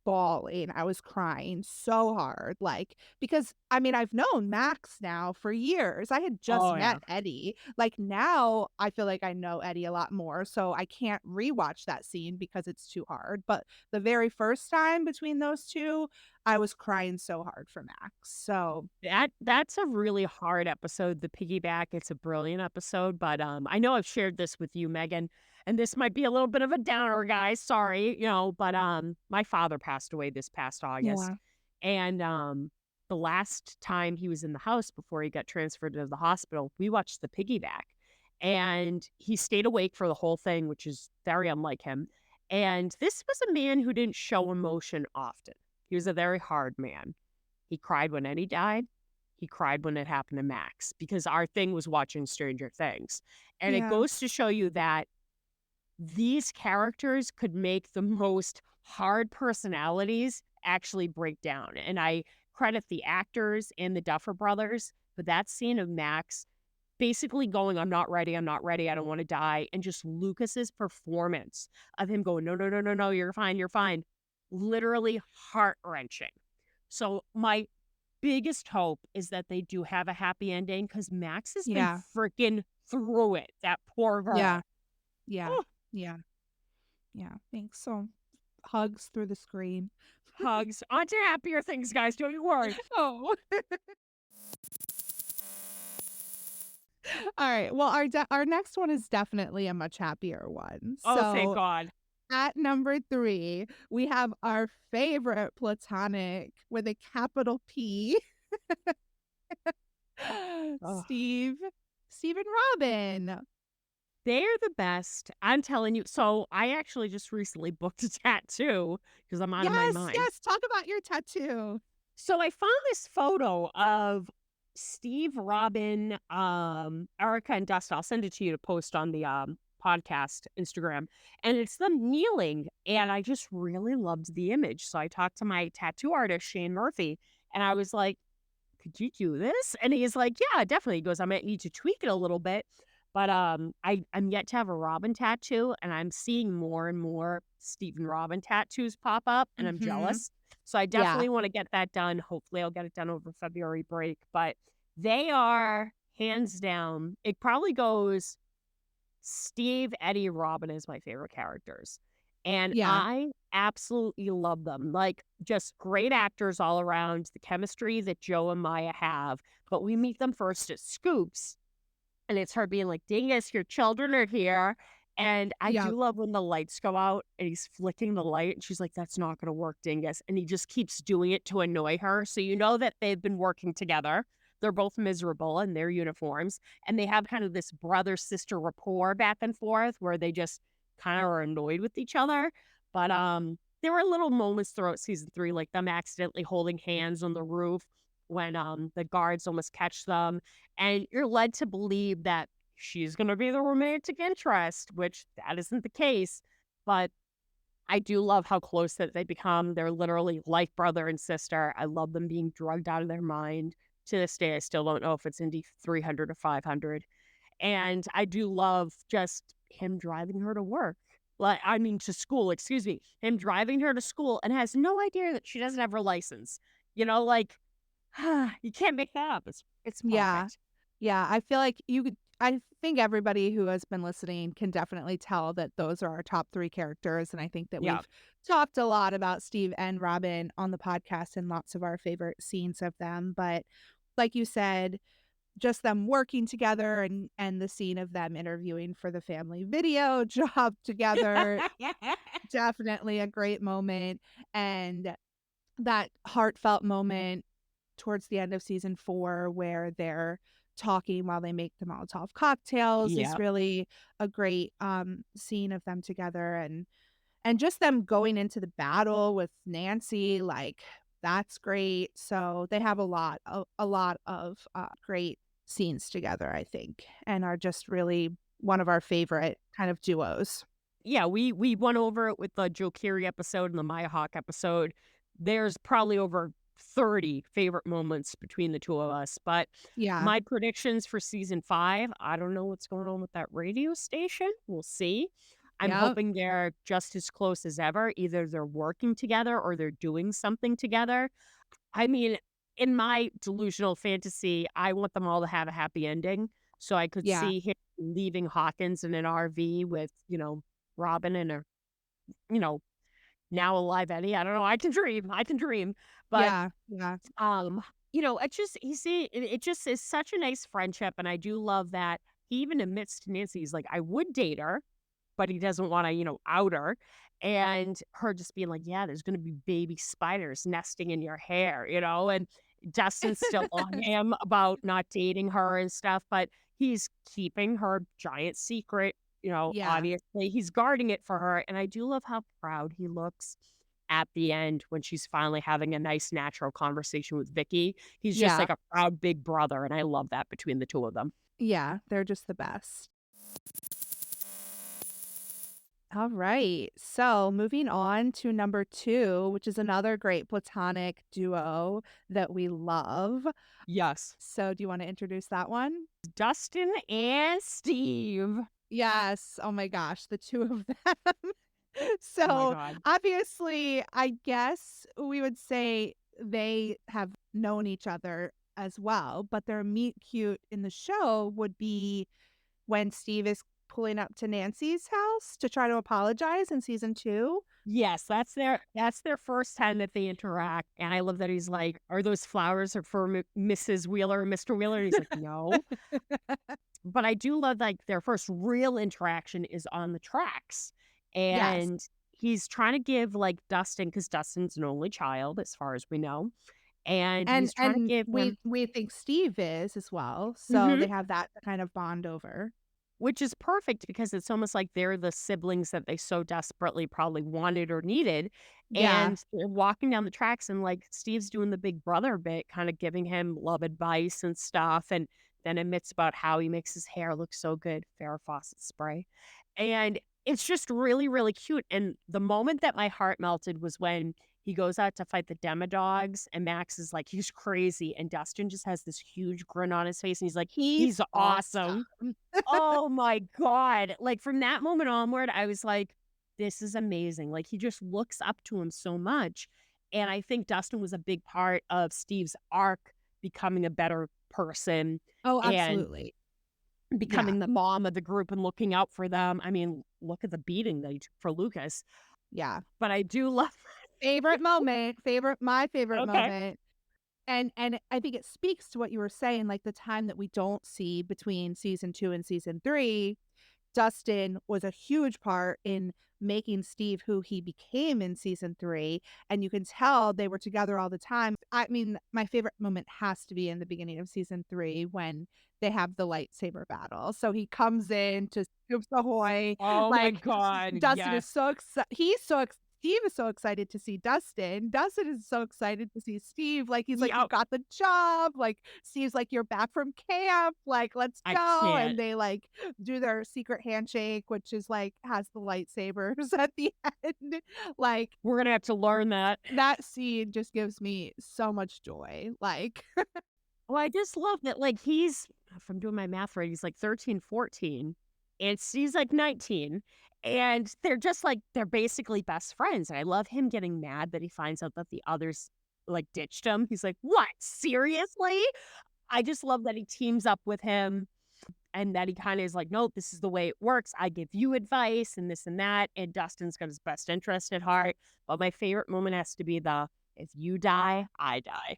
bawling. I was crying so hard, like, because, I mean, I've known Max now for years. I had just Oh, yeah. met Eddie. Like, now I feel like I know Eddie a lot more, so I can't rewatch that scene because it's too hard. But the very first time between those 2, I was crying so hard for Max. So, That's a really hard episode, the piggyback. It's a brilliant episode, but, I know I've shared this with you, Megan, and this might be a little bit of a downer, guys, sorry, but, my father passed away this past August, yeah. and, the last time he was in the house before he got transferred to the hospital, we watched the piggyback, and he stayed awake for the whole thing, which is very unlike him, and this was a man who didn't show emotion often. He was a very hard man. He cried when Eddie died. He cried when it happened to Max because our thing was watching Stranger Things. And it Yeah. goes to show you that these characters could make the most hard personalities actually break down. And I credit the actors and the Duffer brothers for that scene of Max basically going, I'm not ready. I'm not ready. I don't want to die. And just Lucas's performance of him going, no, no, no, no, no, you're fine. You're fine. Literally heart wrenching. So my biggest hope is that they do have a happy ending because Max has been Yeah. freaking through it. That poor Yeah. girl. Yeah. Oh, Yeah. Yeah. Thanks. So, hugs through the screen. hugs. On to happier things, guys. Don't you worry. Oh. All right. Well, our next one is definitely a much happier one. Oh, thank So, God. at number 3, we have our favorite platonic with a capital P, Oh, Steve Steve and Robin. They're the best. I'm telling you. So I actually just recently booked a tattoo because I'm out of my Yes, mind. yes, talk about your tattoo. So I found this photo of Steve, Robin, Erica, and Dustin. I'll send it to you to post on the podcast Instagram. And it's them kneeling. And I just really loved the image. So I talked to my tattoo artist, Shane Murphy, and I was like, could you do this? And he's like, yeah, definitely. He goes, I might need to tweak it a little bit. But I'm yet to have a Robin tattoo, and I'm seeing more and more Steve and Robin tattoos pop up, and I'm Mhm. jealous. So I Yeah, definitely want to get that done. Hopefully I'll get it done over February break. But they are hands down. It probably goes Steve, Eddie, Robin is my favorite characters. And yeah, I absolutely love them. Like, just great actors all around, the chemistry that Joe and Maya have. But we meet them first at Scoops, and it's her being like, Dingus, your children are here. And I yep, do love when the lights go out and he's flicking the light. And she's like, that's not going to work, Dingus. And he just keeps doing it to annoy her. So you know that they've been working together. They're both miserable in their uniforms. And they have kind of this brother sister rapport back and forth where they just kind of are annoyed with each other. But there were little moments throughout season 3, like them accidentally holding hands on the roof when the guards almost catch them, and you're led to believe that she's going to be the romantic interest, which that isn't the case. But I do love how close that they become. They're literally like brother and sister. I love them being drugged out of their mind. To this day, I still don't know if it's Indy 300 or 500. And I do love just him driving her to work. Like, I mean, to school, excuse me. Him driving her to school and has no idea that she doesn't have her license. Like, you can't make that up. It's yeah. perfect. Yeah, I feel like you could I think everybody who has been listening can definitely tell that those are our top 3 characters, and I think that Yeah. we've talked a lot about Steve and Robin on the podcast and lots of our favorite scenes of them, but like you said, just them working together and the scene of them interviewing for the family video job together, definitely a great moment, and that heartfelt moment towards the end of season 4 where they're talking while they make the Molotov cocktails is Yeah. really a great, scene of them together, and just them going into the battle with Nancy, like, that's great. So they have a lot of, great scenes together, I think, and are just really one of our favorite kind of duos. Yeah, we went over it with the Joe Keery episode and the Maya Hawk episode. There's probably over 30 favorite moments between the two of us. But Yeah. my predictions for season 5, I don't know what's going on with that radio station. We'll see. I'm Yep. hoping they're just as close as ever. Either they're working together or they're doing something together. I mean, in my delusional fantasy, I want them all to have a happy ending. So I could Yeah. see him leaving Hawkins in an RV with, Robin and a, you know, now alive Eddie. I don't know. I can dream. I can dream. But Yeah. Yeah. it just is such a nice friendship. And I do love that he even admits to Nancy, he's like, I would date her, but he doesn't want to, out her. And her just being like, yeah, there's going to be baby spiders nesting in your hair, and Dustin's still on him about not dating her and stuff, but he's keeping her giant secret. Yeah. Obviously, he's guarding it for her. And I do love how proud he looks at the end when she's finally having a nice, natural conversation with Vicky. He's just Yeah. like a proud big brother. And I love that between the two of them. Yeah. They're just the best. All right. So moving on to number 2, which is another great platonic duo that we love. Yes. So do you want to introduce that one? Dustin and Steve. Yes. Oh my gosh, the 2 of them. Oh my So, God. obviously, I guess we would say they have known each other as well, but their meet cute in the show would be when Steve is pulling up to Nancy's house to try to apologize in season 2. Yes, that's their first time that they interact, and I love that he's like, "Are those flowers are for Mrs. Wheeler or Mr. Wheeler?" And he's like, "No." But I do love, like, their first real interaction is on the tracks, Yes. and he's trying to give, like, Dustin, because Dustin's an only child as far as we know, and And he's trying to and give we him. we think Steve is as well, so they Mhm. have that to kind of bond over. which is perfect because it's almost like they're the siblings that they so desperately probably wanted or needed. Yeah. And they're walking down the tracks, and like Steve's doing the big brother bit, kind of giving him love advice and stuff. And then admits about how he makes his hair look so good, Farrah Fawcett spray. And it's just really, really cute. And the moment that my heart melted was when he goes out to fight the Demodogs, and Max is like, he's crazy. And Dustin just has this huge grin on his face. And he's like, He's he's awesome. awesome. Oh my God. Like from that moment onward, I was like, this is amazing. Like he just looks up to him so much. And I think Dustin was a big part of Steve's arc becoming a better person Oh, and absolutely. Yeah. becoming the mom of the group and looking out for them. I mean, look at the beating that he took for Lucas. Yeah. But I do love My favorite okay. moment. And I think it speaks to what you were saying, like the time that we don't see between season 2 and season 3. Dustin was a huge part in making Steve who he became in season 3, and you can tell they were together all the time. I mean, my favorite moment has to be in the beginning of season 3 when they have the lightsaber battle. So he comes in to Scoops Ahoy, Oh my like, God. Dustin is Yes. so excited. Steve is so excited to see Dustin. Dustin is so excited to see Steve. Like, he's like, "You Yeah. got the job." Like, Steve's like, "You're back from camp. Like, let's I go." And can't. they like do their secret handshake, which is like has the lightsabers at the end. Like, We're going to have to learn that. that scene just gives me so much joy. Like, Well, I just love that, like, he's if I'm doing my math right, he's like 13, 14, and she's like 19, and they're just like they're basically best friends, and I love him getting mad that he finds out that the others, like, ditched him. He's like, "What? Seriously?" I just love that he teams up with him and that he kinda is like, "No, this is the way it works. I give you advice and this and that," and Dustin's got his best interest at heart, but my favorite moment has to be the, "If you die, I die."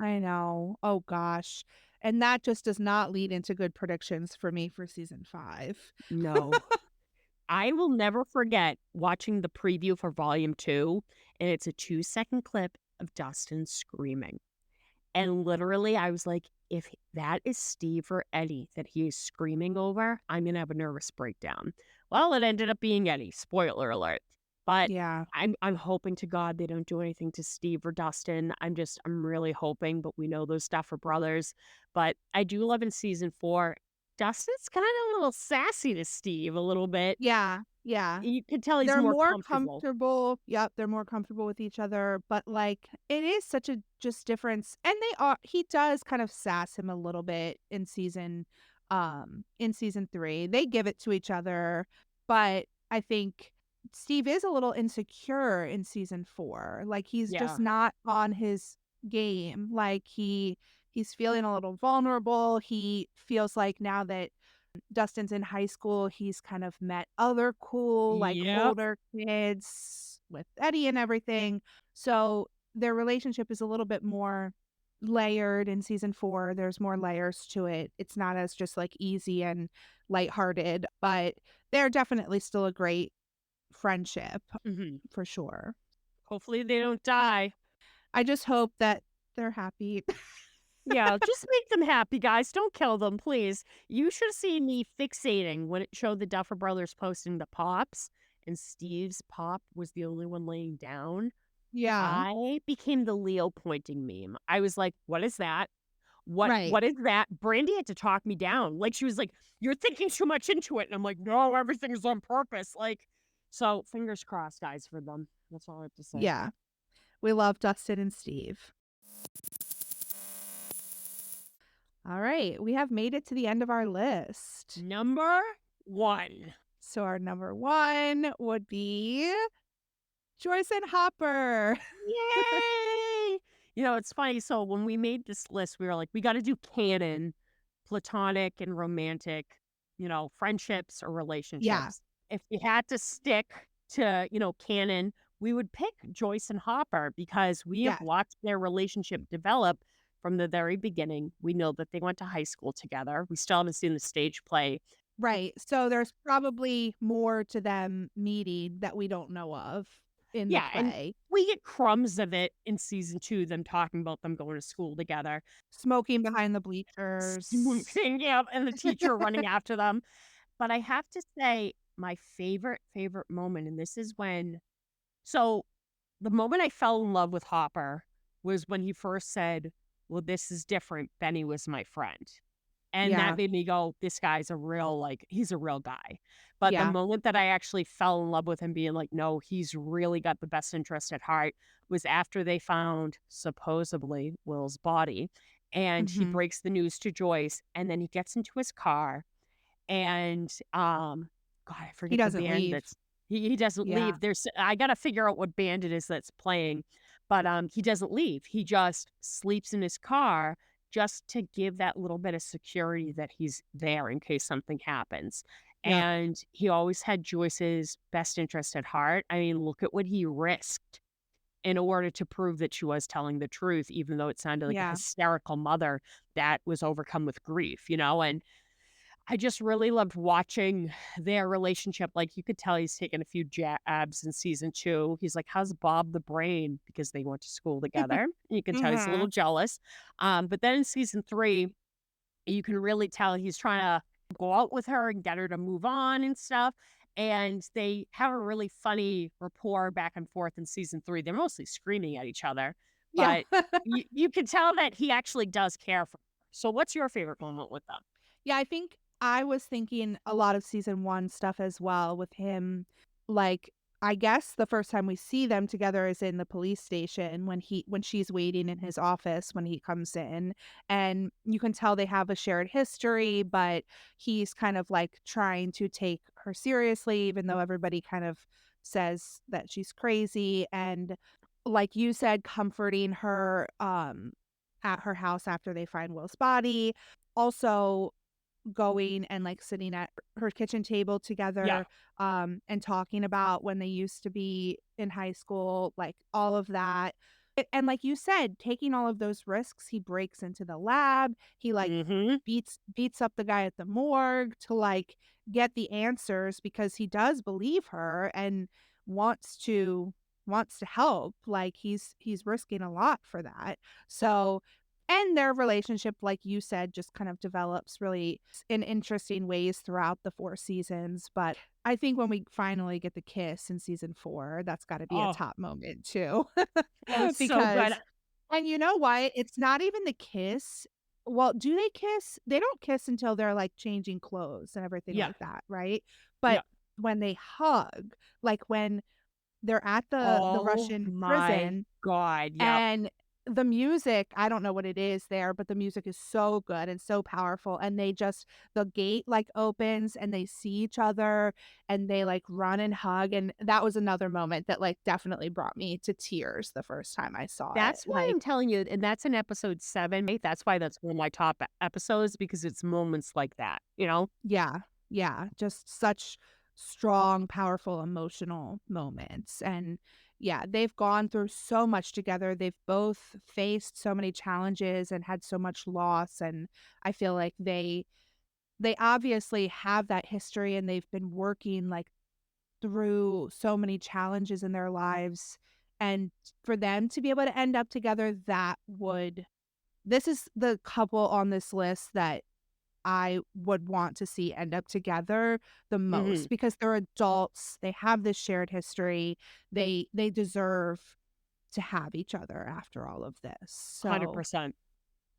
I know. Oh gosh. And that just does not lead into good predictions for me for season 5. No. I will never forget watching the preview for volume 2, and it's a 2-second clip of Dustin screaming. And literally, I was like, if that is Steve or Eddie that he is screaming over, I'm going to have a nervous breakdown. Well, it ended up being Eddie. Spoiler alert. But Yeah. I'm hoping to God they don't do anything to Steve or Dustin. I'm really hoping, but we know those stuff are brothers. But I do love in season 4, Dustin's kind of a little sassy to Steve a little bit. Yeah. Yeah. You can tell he's They're more more comfortable. comfortable. Yep, they're more comfortable with each other, but, like, it is such a just difference, and he does kind of sass him a little bit in season 3. They give it to each other, but I think Steve is a little insecure in season 4. Like, he's just Yeah. not on his game. Like, he's feeling a little vulnerable. He feels like now that Dustin's in high school, he's kind of met other cool, like, Yep. older kids with Eddie and everything. So their relationship is a little bit more layered in season 4. There's more layers to it. It's not as just like easy and lighthearted, but they're definitely still a great friendship Mhm. for sure. Hopefully they don't die. I just hope that they're happy. Yeah, just make them happy, guys. Don't kill them, please. You should have seen me fixating when it showed the Duffer Brothers posting the pops, and Steve's pop was the only one laying down. Yeah, I became the Leo pointing meme. I was like, "What is that? right. What is that?" Brandy had to talk me down. Like she was like, "You're thinking too much into it," and I'm like, "No, everything is on purpose." Like, so fingers crossed, guys, for them. That's all I have to say. Yeah. We love Dustin and Steve. All right, we have made it to the end of our list. Number 1. So our number 1 would be Joyce and Hopper. Yay! You know, it's funny. So when we made this list, we were like, we got to do canon, platonic and romantic, friendships or Yeah, relationships. If we had to stick to, canon, we would pick Joyce and Hopper because we have yeah, watched their relationship develop from the very beginning. We know that they went to high school together. We still haven't seen the stage play. right. So there's probably more to them meeting that we don't know of in the Yeah, and play. we get crumbs of it in season 2, them talking about them going to school together. Smoking behind the bleachers. Smooching, yeah, and the teacher running after them. But I have to say, my favorite moment, and this is when so the moment I fell in love with Hopper was when he first said, "Well, this is different. Benny was my friend." And that Yeah. made me go, "This guy's a real, like, he's a real guy." But the Yeah. moment that I actually fell in love with him being like, "No, he's really got the best interest at heart," was after they found, supposedly, Will's body, and he Mhm. breaks the news to Joyce, and then he gets into his car and, God, I He forget the doesn't band leave. that's he doesn't Yeah. leave. I gotta figure out what band it is that's playing, but, he doesn't leave. He just sleeps in his car just to give that little bit of security that he's there in case something happens, Yep. and he always had Joyce's best interest at heart. I mean, look at what he risked in order to prove that she was telling the truth, even though it sounded like a Yeah. hysterical mother that was overcome with grief, and I just really loved watching their relationship. Like, you could tell he's taken a few jabs in season 2. He's like, "How's Bob the Brain?" Because they went to school together. You can tell he's a little Mhm. jealous. But then in season 3, you can really tell he's trying to go out with her and get her to move on and stuff. And they have a really funny rapport back and forth in season 3. They're mostly screaming at each other, Yeah. but you can tell that he actually does care for her. So what's your favorite moment with them? Yeah, I think I was thinking a lot of season 1 stuff as well with him. Like, I guess the first time we see them together is in the police station when she's waiting in his office when he comes in, and you can tell they have a shared history, but he's kind of, like, trying to take her seriously even though everybody kind of says that she's crazy, and like you said, comforting her, at her house after they find Will's body. Also going and, like, sitting at her kitchen table Yeah. together, and talking about when they used to be in high school, like, all of that. And like you said, taking all of those risks, he breaks into the lab, he, like, Mhm. beats up the guy at the morgue to, like, get the answers because he does believe her and wants to wants to help, like, he's risking a lot for that. So and their relationship, like you said, just kind of develops really in interesting ways throughout the 4 seasons, but I think when we finally get the kiss in season 4, that's gotta be a Oh, top moment too. oh, it's so good. Because and you know what? It's not even the kiss. Well, do they kiss? They don't kiss until they're, like, changing clothes and everything Yeah, like that, right? yeah. But when they hug, like, when they're at the Oh Russian my prison god, yep. and the music, I don't know what it is there, but the music is so good and so powerful, and they just the gate, like, opens, and they see each other, and they, like, run and hug, and that was another moment that, like, definitely brought me to tears the first time I saw it, That's why like I'm telling you, and that's in episode 7, mate. That's why that's one of my top episodes because it's moments like that? yeah, yeah, just such strong, powerful, emotional moments, and yeah, they've gone through so much together, they've both faced so many challenges and had so much loss, and I feel like they obviously have that history and they've been working, like, through so many challenges in their lives, and for them to be able to end up together, that would this is the couple on this list that I would want to see end up together the Mhm. most because they're adults, they have this shared history, they deserve to have each other after all of this, so, 100%.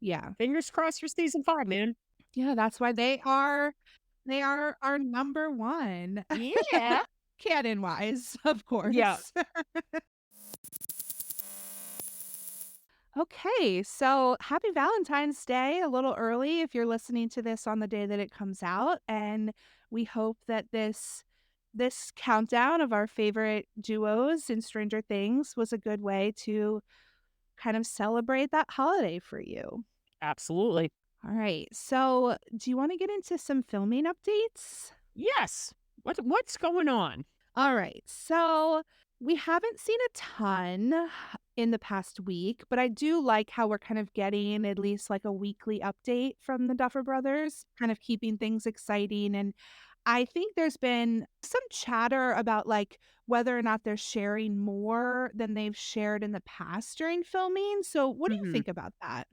yeah. Fingers crossed for season 5, man. Yeah, that's why they are our number 1. Yeah. Canon-wise, of Yeah. course. Okay, so happy Valentine's Day a little early if you're listening to this on the day that it comes out, and we hope that this countdown of our favorite duos in Stranger Things was a good way to kind of celebrate that holiday for you. Absolutely. All right, so do you wanna get into some filming updates? Yes. What's going on? All right. So we haven't seen a ton in the past week, but I do like how we're kind of getting at least like a weekly update from the Duffer Brothers, kind of keeping things exciting. And I think there's been some chatter about like whether or not they're sharing more than they've shared in the past during filming. So what do you Mhm. think about that?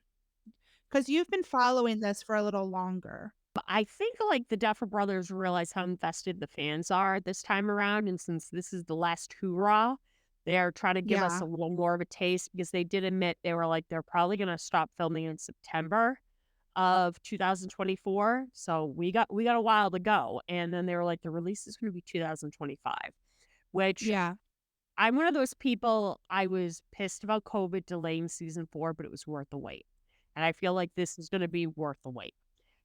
Because you've been following this for a little longer. But I think, like, the Duffer Brothers realize how invested the fans are this time around, and since this is the last hurrah, they're trying to give us Yeah. a little more of a taste because they did admit they were like, they're probably gonna stop filming in September of 2024. So we got a while to go. And then they were like, the release is gonna be 2025, which Yeah. I'm one of those people. I was pissed about COVID delaying season 4, but it was worth the wait. And I feel like this is gonna be worth the wait.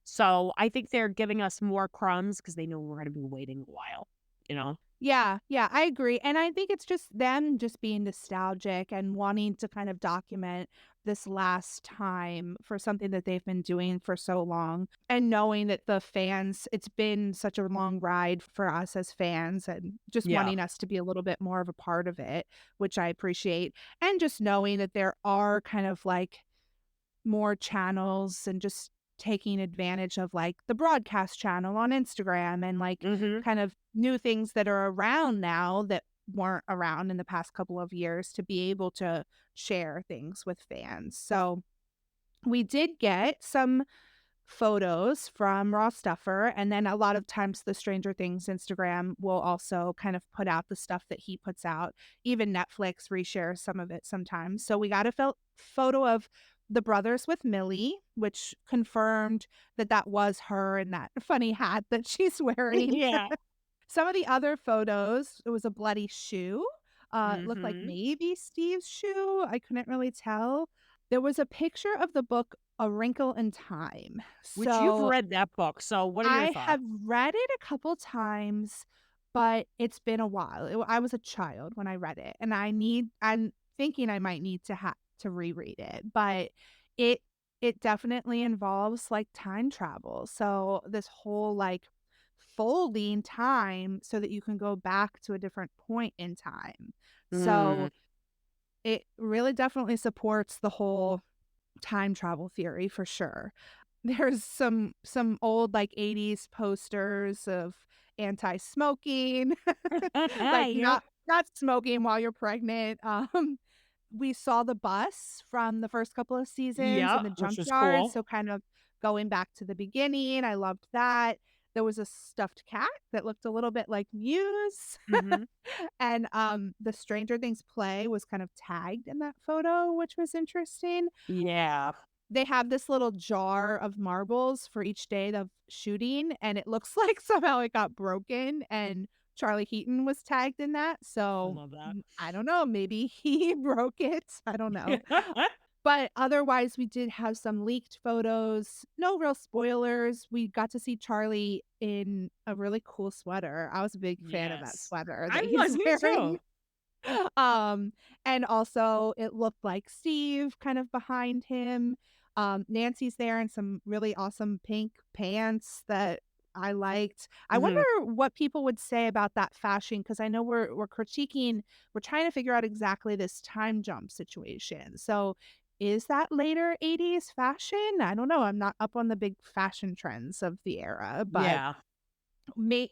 So I think they're giving us more crumbs because they know we're going to be waiting a while, you know? Yeah, yeah, I agree, and I think it's just them just being nostalgic and wanting to kind of document this last time for something that they've been doing for so long, and knowing that the fans it's been such a long ride for us as fans and just Yeah. wanting us to be a little bit more of a part of it, which I appreciate, and just knowing that there are kind of, like, more channels and just taking advantage of, like, the broadcast channel on Instagram and, like, Mm-hmm. kind of new things that are around now that weren't around in the past couple of years to be able to share things with fans. So, we did get some photos from Raw Stuffer, and then a lot of times the Stranger Things Instagram will also kind of put out the stuff that he puts out. Even Netflix reshares some of it sometimes. So we got a photo of the brothers with Millie, which confirmed that that was her and that funny hat that she's wearing. Yeah. Some of the other photos, it was a bloody shoe. It looked like Mm-hmm. maybe Steve's shoe. I couldn't really tell. There was a picture of the book A Wrinkle in Time. Which you've So read that book. So what are your I thoughts? have read it a couple times, but it's been a while. I was a child when I read it, and I'm thinking I might need to to reread it, but it it definitely involves like time travel. So this whole like folding time so that you can go back to a different point in time. Mm, So it really definitely supports the whole time travel theory for sure. There's some old, like, 80s posters of anti-smoking, like, yep. not smoking while you're pregnant. We saw the bus from the first couple of seasons in Yep. the Which was junkyard, cool. so kind of going back to the beginning, I loved that. There was a stuffed cat that looked a little bit like Muse, Mm-hmm. and, the Stranger Things play was kind of tagged in that photo, which was interesting. Yeah. They have this little jar of marbles for each day of shooting, and it looks like somehow it got broken, and Charlie Heaton was tagged in that, I so, love that. I don't know, maybe he broke it, I don't know. But otherwise, we did have some leaked photos, no real spoilers, we got to see Charlie in a really cool sweater. I was a big fan of that Yes. sweater I that he's was me wearing. too. Um, and also it looked like Steve kind of behind him. Nancy's there in some really awesome pink pants that I liked. I wonder Mm-hmm. what people would say about that fashion because I know we're critiquing, we're trying to figure out exactly this time jump situation. So is that later 80s fashion? I don't know. I'm not up on the big fashion trends of the era, but Yeah.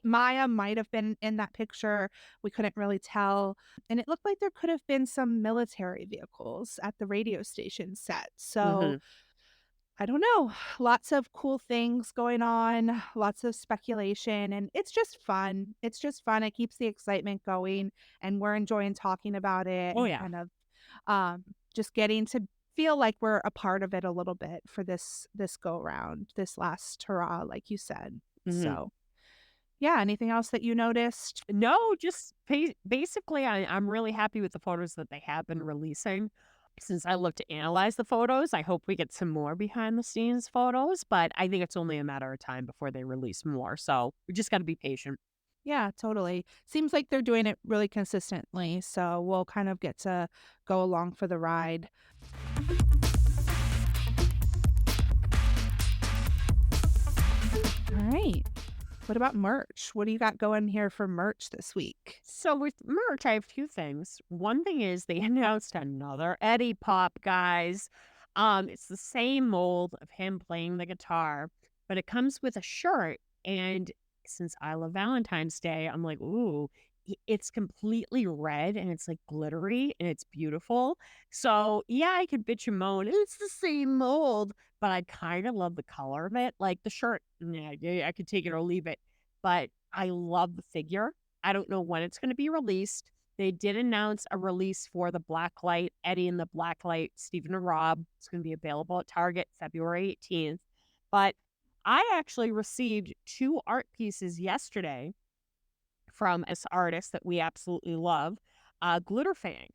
Maya might have been in that picture. We couldn't really tell. And it looked like there could have been some military vehicles at the radio station set. So Mm-hmm. I don't know. Lots of cool things going on, lots of speculation, and it's just fun. It's just fun. It keeps the excitement going, and we're enjoying talking about it Oh and yeah. kind of just getting to feel like we're a part of it a little bit for this go round, this last hurrah, like you said. Mm-hmm. So yeah, anything else that you noticed? No, just basically, I'm really happy with the photos that they have been releasing. Since I look to analyze the photos, I hope we get some more behind the scenes photos, but I think it's only a matter of time before they release more. So we just got to be patient. Yeah, totally. Seems like they're doing it really consistently, so we'll kind of get to go along for the ride. All right. What about merch? What do you got going here for merch this week? So with merch, I have two things. One thing is they announced another Eddie Pop, guys. It's the same mold of him playing the guitar, but it comes with a shirt. And since I love Valentine's Day, I'm like, ooh, it's completely red and it's like glittery and it's beautiful. So yeah, I could bitch and moan. It's the same mold, but I kind of love the color of it. Like the shirt, yeah, I could take it or leave it, but I love the figure. I don't know when it's going to be released. They did announce a release for the Blacklight Eddie and the Blacklight Stephen and Rob. It's going to be available at Target February 18th. But I actually received 2 art pieces yesterday from this artist that we absolutely love, Glitterfang.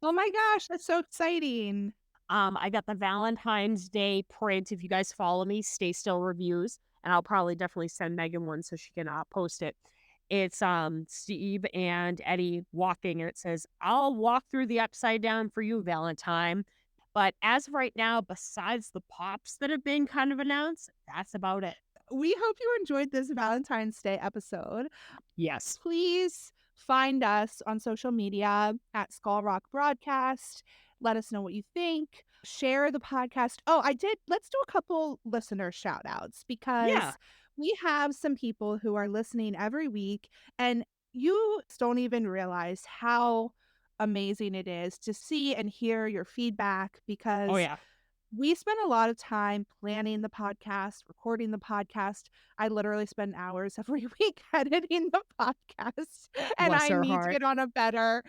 Oh my gosh, that's so exciting. I got the Valentine's Day print. If you guys follow me, Stay Still Reviews, and I'll probably definitely send Megan one so she can post it. It's Steve and Eddie walking, and it says, "I'll walk through the upside down for you, Valentine." But as of right now, besides the pops that have been kind of announced, that's about it. We hope you enjoyed this Valentine's Day episode. Yes. Please find us on social media at Skull Rock Broadcast. Let us know what you think. Share the podcast. Oh, let's do a couple listener shout outs Yeah. because we have some people who are listening every week, and you don't even realize how amazing it is to see and hear your feedback Oh because yeah. we spend a lot of time planning the podcast, recording the podcast. I literally spend hours every week editing the podcast, and Bless I her need to heart. get on a better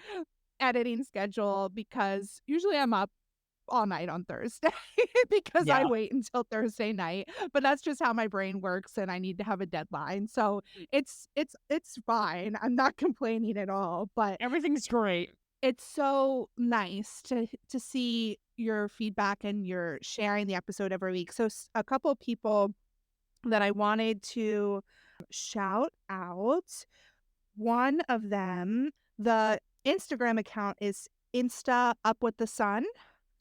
editing schedule because usually I'm up all night on Thursday because I Yeah. wait until Thursday night, but that's just how my brain works and I need to have a deadline. So it's fine. I'm not complaining at all, but Everything's great. it's so nice to see your feedback and your sharing the episode every week. So a couple of people that I wanted to shout out. One of them, the Instagram account is Insta Up with the Sun.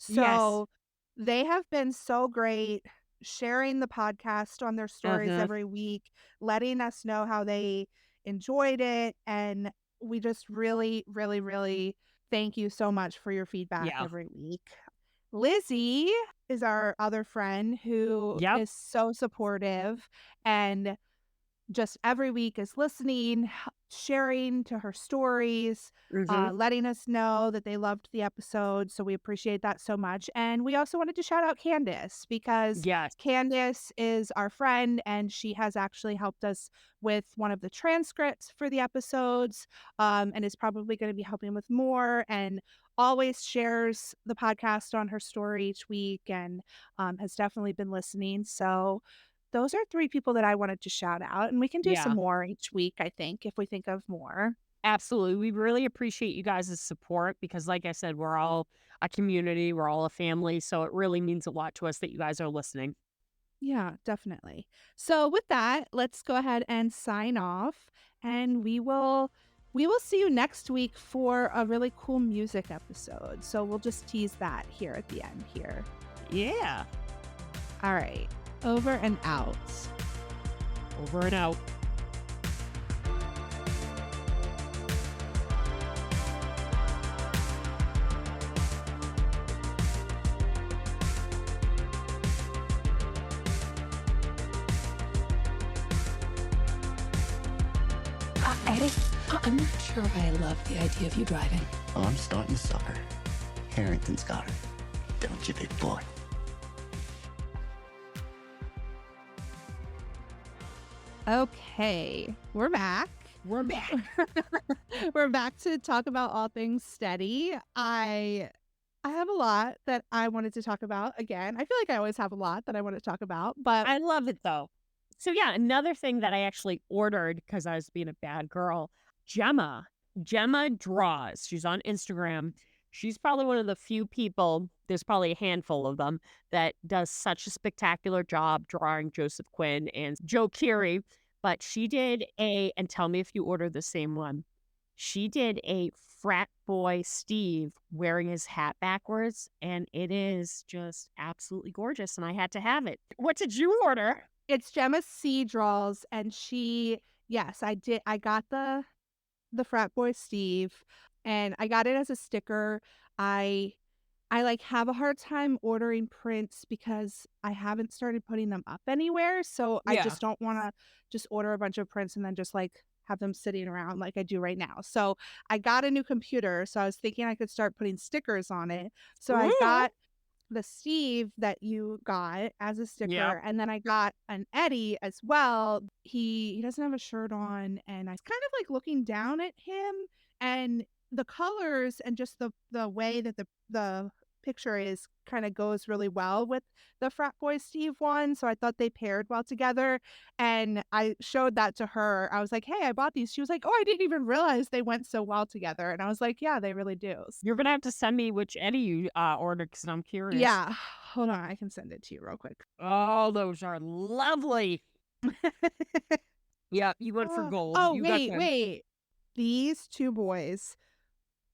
Yes. So they have been so great sharing the podcast on their stories Uh-huh. every week, letting us know how they enjoyed it. And we just really, really, really thank you so much for your feedback Yeah. every week. Lizzie is our other friend who Yep. is so supportive and just every week is listening, sharing to her stories, Mhm. letting us know that they loved the episode. So we appreciate that so much. And we also wanted to shout out Candace because Yes. Candace is our friend and she has actually helped us with one of the transcripts for the episodes, and is probably going to be helping with more and always shares the podcast on her story each week and has definitely been listening. So those are 3 people that I wanted to shout out, and we can do some Yeah. more each week, I think, if we think of more. Absolutely. We really appreciate you guys' support because, like I said, we're all a community, we're all a family. So it really means a lot to us that you guys are listening. Yeah, definitely. So with that, let's go ahead and sign off, and we will see you next week for a really cool music episode. So we'll just tease that here at the end here. Yeah. All right. Over and out. Over and out. Eddie, I'm not sure I love the idea of you driving. Oh, I'm starting to suffer. Harrington's got her. Don't you, big boy? Okay, we're back. We're back. We're back to talk about all things steady. I have a lot that I wanted to talk about again. I feel like I always have a lot that I want to talk about, but I love it though. So yeah, another thing that I actually ordered because I was being a bad girl, Gemma. Gemma draws. She's on Instagram. She's probably one of the few people, there's probably a handful of them, that does such a spectacular job drawing Joseph Quinn and Joe Keery. But she did and tell me if you order the same one. She did a frat boy Steve wearing his hat backwards, and it is just absolutely gorgeous. And I had to have it. What did you order? it's Gemma C draws and yes, I did. I got the frat boy Steve and I got it as a sticker. I I like have a hard time ordering prints because I haven't started putting them up anywhere. So I Yeah. just don't want to just order a bunch of prints and then just like have them sitting around like I do right now. So I got a new computer. So I was thinking I could start putting stickers on it. So I Ooh. got the Steve that you got as a Yeah. sticker, and then I got an Eddie as well. He doesn't have a shirt on, and I was kind of like looking down at him, and the colors and just the way that the picture is kind of goes really well with the frat boy Steve one. So I thought they paired well together. And I showed that to her. I was like, hey, I bought these. She was like, oh, I didn't even realize they went so well together. And I was like, yeah, they really do. You're gonna have to send me which Eddie you ordered because I'm curious. Yeah. Hold on. I can send it to you real quick. Oh, those are lovely. Yeah, you went for gold. Oh, You got wait, the. wait. These two boys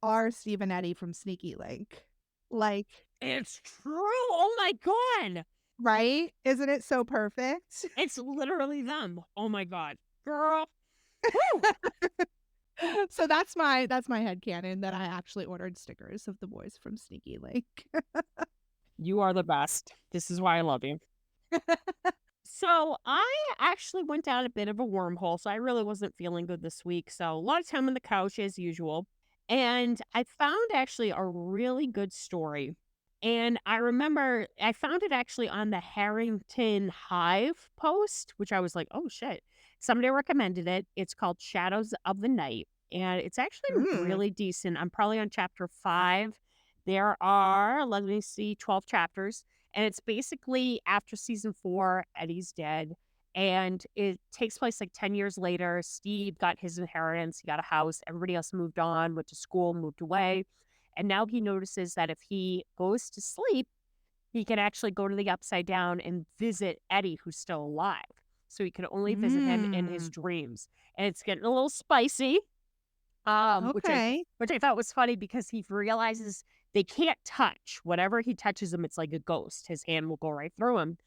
are Steve and Eddie from Sneaky Link. Like, It's true. Oh my god. right? Isn't it so perfect? It's literally them. Oh my god. Girl. Woo! So that's my headcanon that I actually ordered stickers of the boys from Sneaky Link. You are the best. This is why I love you. So I actually went down a bit of a wormhole. So I really wasn't feeling good this week. So a lot of time on the couch as usual. And I found actually a really good story. And I remember I found it actually on the Harrington Hive post, which I was like, oh shit. Somebody recommended it. It's called Shadows of the Night. And it's actually Mm. really decent. I'm probably on chapter 5. There are, let me see, 12 chapters. And it's basically after season 4, Eddie's dead. And it takes place like 10 years later. Steve got his inheritance. He got a house. Everybody else moved on, went to school, moved away. And now he notices that if he goes to sleep, he can actually go to the upside down and visit Eddie, who's still alive. So he can only visit him in his Mm. dreams. And it's getting a little spicy. Which I Okay. thought was funny because he realizes they can't touch. Whatever he touches him, it's like a ghost. His hand will go right through him.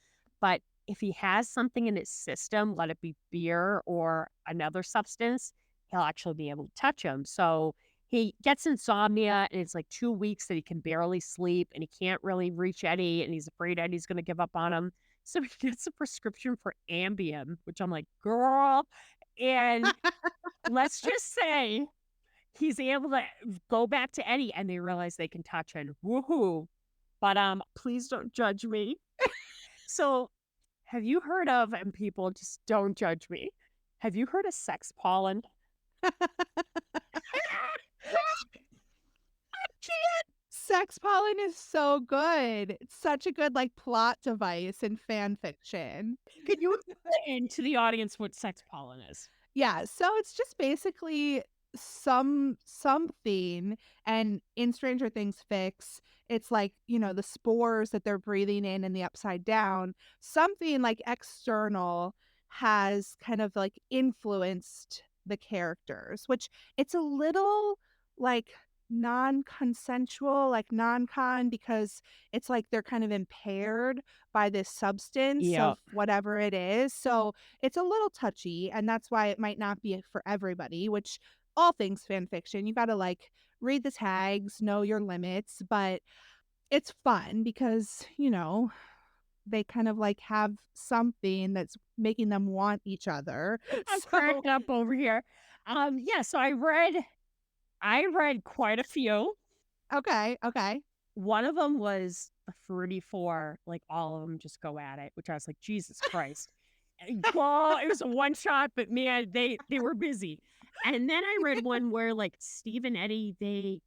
But if he has something in his system, let it be beer or another substance, he'll actually be able to touch him. So he gets insomnia, and it's like 2 weeks that he can barely sleep, and he can't really reach Eddie, and he's afraid Eddie's going to give up on him. So he gets a prescription for Ambien, which I'm like, girl. And let's just say he's able to go back to Eddie, and they realize they can touch him. Woohoo. But please don't judge me. So have you heard of, and people just don't judge me, have you heard of sex pollen? Sex pollen is so good. It's such a good like plot device in fan fiction. Can you explain to the audience what sex pollen is? Yeah, so it's just basically something, and in Stranger Things Fix, it's like, the spores that they're breathing in the upside down, something like external has kind of like influenced the characters, which it's a little like non-consensual, like non-con, because it's like they're kind of impaired by this substance Yeah. of whatever it is. So it's a little touchy, and that's why it might not be for everybody, which all things fan fiction, you got to like read the tags, know your limits, but it's fun because, they kind of like have something that's making them want each other. I'm So, cracking up over here. Yeah, so I read quite a few. okay, okay. One of them was the 34, like all of them just go at it, which I was like, Jesus Christ. Well, it was a one shot, but man, they were busy. And then I read one where like Steve and Eddie, they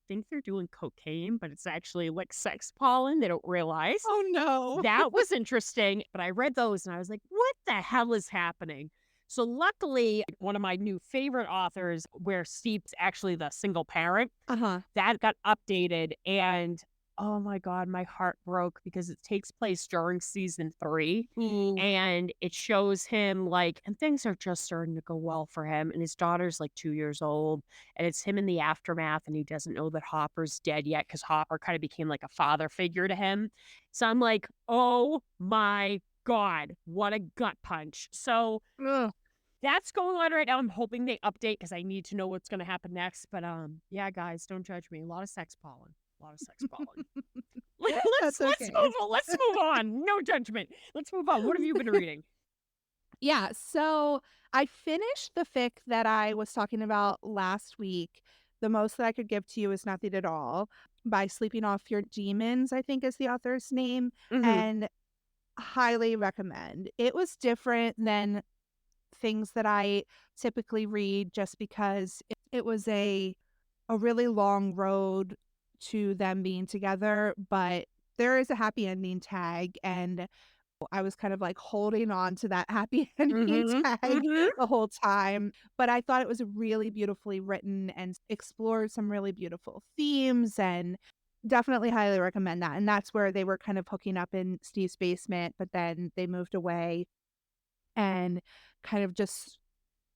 think they're doing cocaine, but it's actually like sex pollen. They don't realize. Oh no. That was interesting. But I read those and I was like, what the hell is happening? So luckily, one of my new favorite authors, where Steve's actually the single parent, Uh-huh. that got updated, and oh my god, my heart broke because it takes place during season 3, Ooh. and it shows him like, and things are just starting to go well for him, and his daughter's like 2 years old, and it's him in the aftermath, and he doesn't know that Hopper's dead yet because Hopper kind of became like a father figure to him. So I'm like, oh my god, what a gut punch. So Ugh. that's going on right now. I'm hoping they update because I need to know what's going to happen next. But yeah, guys, don't judge me. A lot of sex pollen. A lot of sex pollen. That's Let's okay. move on. No judgment. Let's move on. What have you been reading? Yeah, so I finished the fic that I was talking about last week. The most that I could give to you is nothing at all. by Sleeping Off Your Demons, I think is the author's name, Mhm. and highly recommend. It was different than things that I typically read just because it was a really long road to them being together, but there is a happy ending tag, and I was kind of like holding on to that happy ending Mhm. tag Mhm. the whole time. But I thought it was really beautifully written and explored some really beautiful themes, and definitely highly recommend that. And that's where they were kind of hooking up in Steve's basement, but then they moved away and kind of just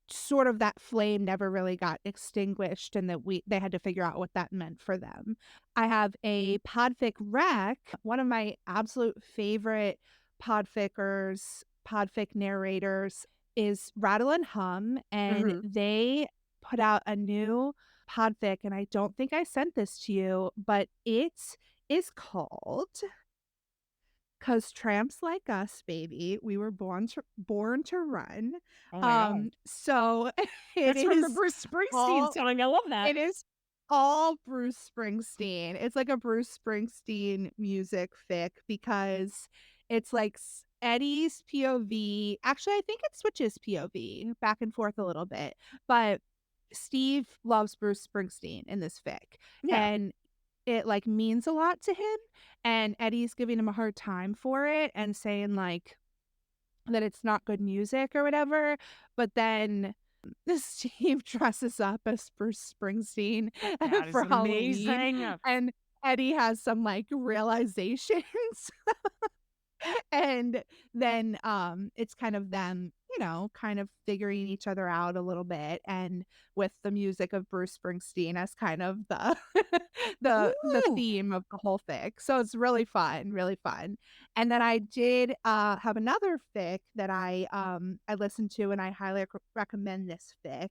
sort of that flame never really got extinguished, and that they had to figure out what that meant for them. I have a podfic rec. One of my absolute favorite podfic narrators is Rattle and Hum, and Mhm. they put out a new podfic, and I don't think I sent this to you, but it is called "'Cause Tramps Like Us, Baby, We Were Born to Run." Oh my god. So it That's from the is Bruce Springsteen all song. I love that. it is all Bruce Springsteen. It's like a Bruce Springsteen music fic because it's like Eddie's POV. Actually, I think it switches POV back and forth a little bit, but Steve loves Bruce Springsteen in this fic, Yeah. and it like means a lot to him, and Eddie's giving him a hard time for it and saying like that it's not good music or whatever, but then Steve dresses up as Bruce Springsteen That is for Halloween, amazing. and Eddie has some like realizations. And then it's kind of them, kind of figuring each other out a little bit, and with the music of Bruce Springsteen as kind of the the Ooh. theme of the whole fic. So it's really fun, really fun. And then I did have another fic that I listened to, and I highly recommend this fic.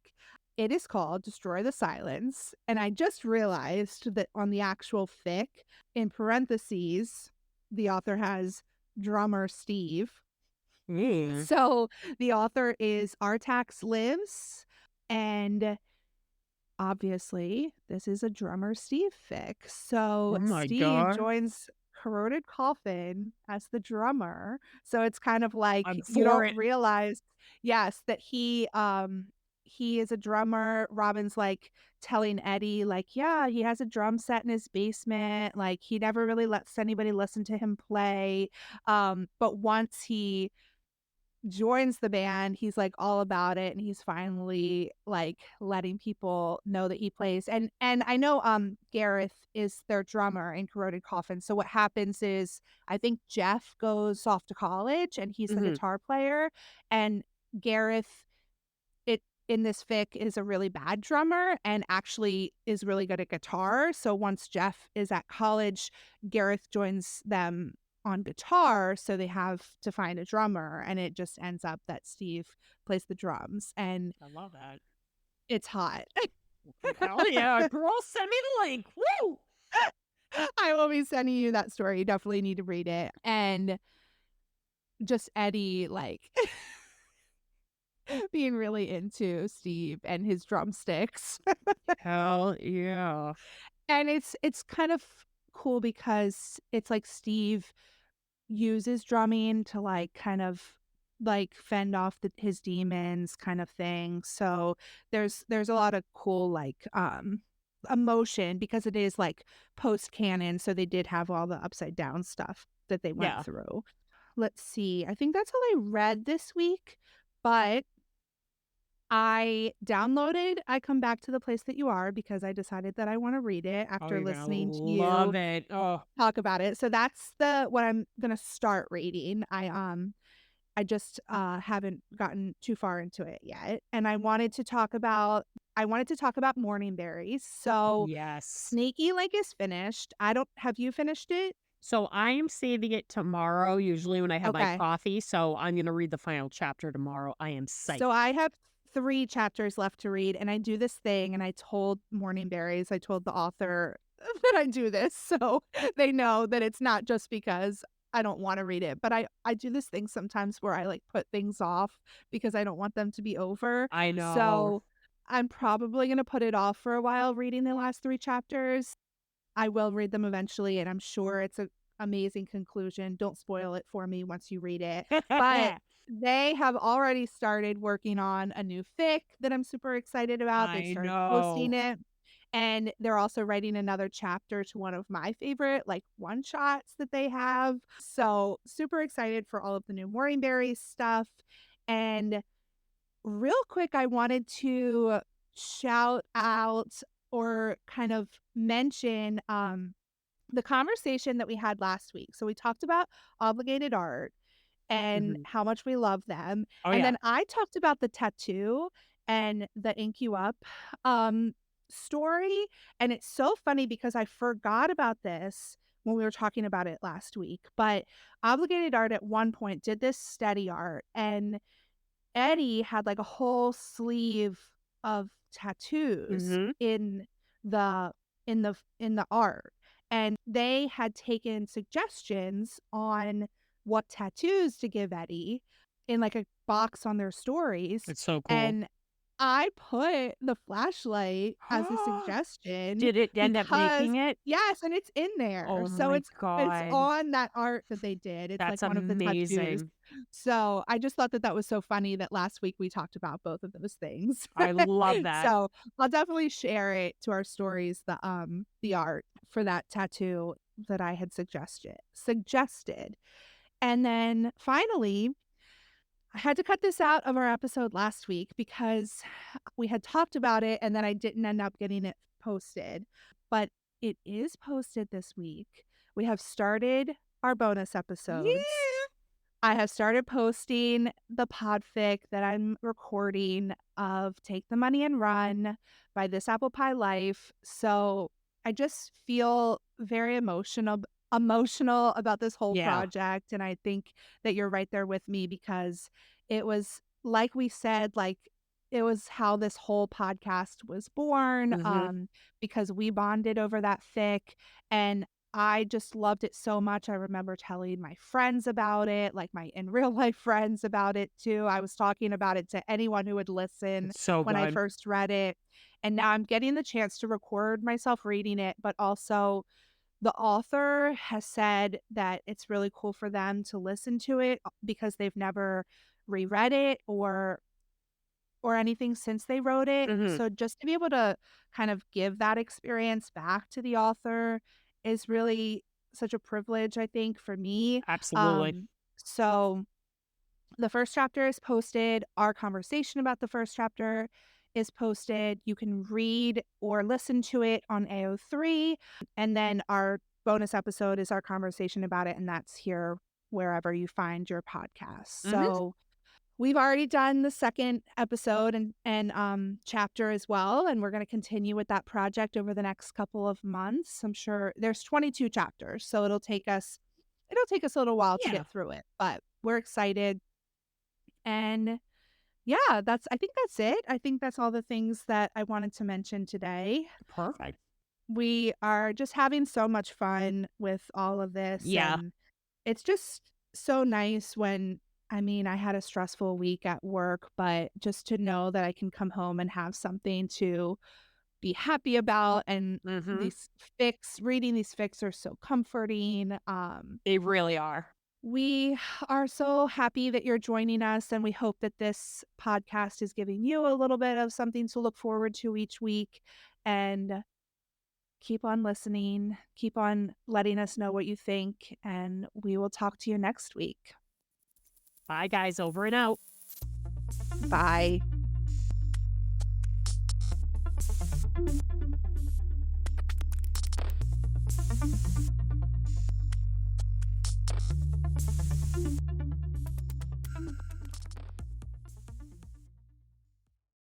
It is called Destroy the Silence, and I just realized that on the actual fic, in parentheses, the author has drummer Steve. Mm. So the author is Artax Lives, and obviously this is a drummer Steve fic. So Oh my Steve god. joins Corroded Coffin as the drummer. So it's kind of like I'm you for don't it. realize, yes, that he is a drummer. Robin's like telling Eddie, like, yeah, he has a drum set in his basement. Like he never really lets anybody listen to him play. But once he joins the band, he's like all about it, and he's finally like letting people know that he plays. And I know Gareth is their drummer in Corroded Coffin. So what happens is I think Jeff goes off to college and he's the Mhm. guitar player, and Gareth it in this fic is a really bad drummer and actually is really good at guitar. So once Jeff is at college, Gareth joins them on guitar, so they have to find a drummer, and it just ends up that Steve plays the drums, and I love that. it's hot. Hell yeah, girl, send me the link. Woo! I will be sending you that story. You definitely need to read it. And just Eddie like being really into Steve and his drumsticks. Hell yeah. And it's kind of cool because it's like Steve uses drumming to like kind of like fend off his demons kind of thing. So there's a lot of cool like emotion because it is like post canon, so they did have all the upside down stuff that they went Yeah. through. Let's see. I think that's all I read this week, but I downloaded I Come Back to the Place That You Are because I decided that I want to read it Oh, after you're gonna listening to you love it. Oh, talk about it. So that's the what I'm gonna start reading. I just haven't gotten too far into it yet. And I wanted to talk about morning berries. So yes. Sneaky Link is finished. I don't Have you finished it? So I am saving it tomorrow, usually when I have my Okay. coffee. So I'm gonna read the final chapter tomorrow. I am psyched. So I have 3 chapters left to read, and I do this thing, and I told Morning Berries, I told the author that I do this, so they know that it's not just because I don't wanna read it, but I do this thing sometimes where I, like, put things off because I don't want them to be over. I know. So I'm probably gonna put it off for a while reading the last 3 chapters. I will read them eventually, and I'm sure it's an amazing conclusion. Don't spoil it for me once you read it. But they have already started working on a new fic that I'm super excited about. They've I started know. posting it. And they're also writing another chapter to one of my favorite, like, one shots that they have. So super excited for all of the new Morningberry stuff. And real quick, I wanted to shout out or kind of mention the conversation that we had last week. So we talked about obligated art and Mhm. how much we love them. Oh, And yeah. then I talked about the tattoo and the Ink You Up um story. And it's so funny because I forgot about this when we were talking about it last week. But obligated art at one point did this steady art, and Eddie had like a whole sleeve of tattoos Mhm. the in the art, and they had taken suggestions on what tattoos to give Eddie in like a box on their stories, It's so cool. and I put the flashlight as a suggestion Did it end up because making it? yes, and it's in there. Oh So my it's god. on that art that they did. It's That's like one of the tattoos. amazing. So I just thought that that was so funny that last week we talked about both of those things. I love that. So I'll definitely share it to our stories, the art for that tattoo that I had suggested. And then finally, I had to cut this out of our episode last week because we had talked about it and then I didn't end up getting it posted. But it is posted this week. We have started our bonus episodes. Yeah. I have started posting the podfic that I'm recording of Take the Money and Run by This Apple Pie Life. So I just feel very emotional about this whole Yeah. project. And I think that you're right there with me because it was like we said, like it was how this whole podcast was born, Mhm. because we bonded over that fic. And I just loved it so much. I remember telling my friends about it, like my in real life friends about it too. I was talking about it to anyone who would listen It's so when I good. first read it. And now I'm getting the chance to record myself reading it, but also the author has said that it's really cool for them to listen to it because they've never reread it or anything since they wrote it. Mhm. So just to be able to kind of give that experience back to the author is really such a privilege, I think, for me. Absolutely. So the first chapter is posted. Our conversation about the first chapter is posted. You can read or listen to it on AO3. And then our bonus episode is our conversation about it. And that's here wherever you find your podcast. Mhm. So we've already done the second episode and chapter as well, and we're going to continue with that project over the next couple of months. I'm sure there's 22 chapters, so it'll take us a little while to Yeah. get through it, but we're excited. And yeah, I think that's it. I think that's all the things that I wanted to mention today. Perfect. We are just having so much fun with all of this, Yeah. and it's just so nice when I had a stressful week at work, but just to know that I can come home and have something to be happy about, and Mhm. reading these fics are so comforting. They really are. We are so happy that you're joining us, and we hope that this podcast is giving you a little bit of something to look forward to each week. And keep on listening, keep on letting us know what you think, and we will talk to you next week. Bye, guys. Over and out. Bye.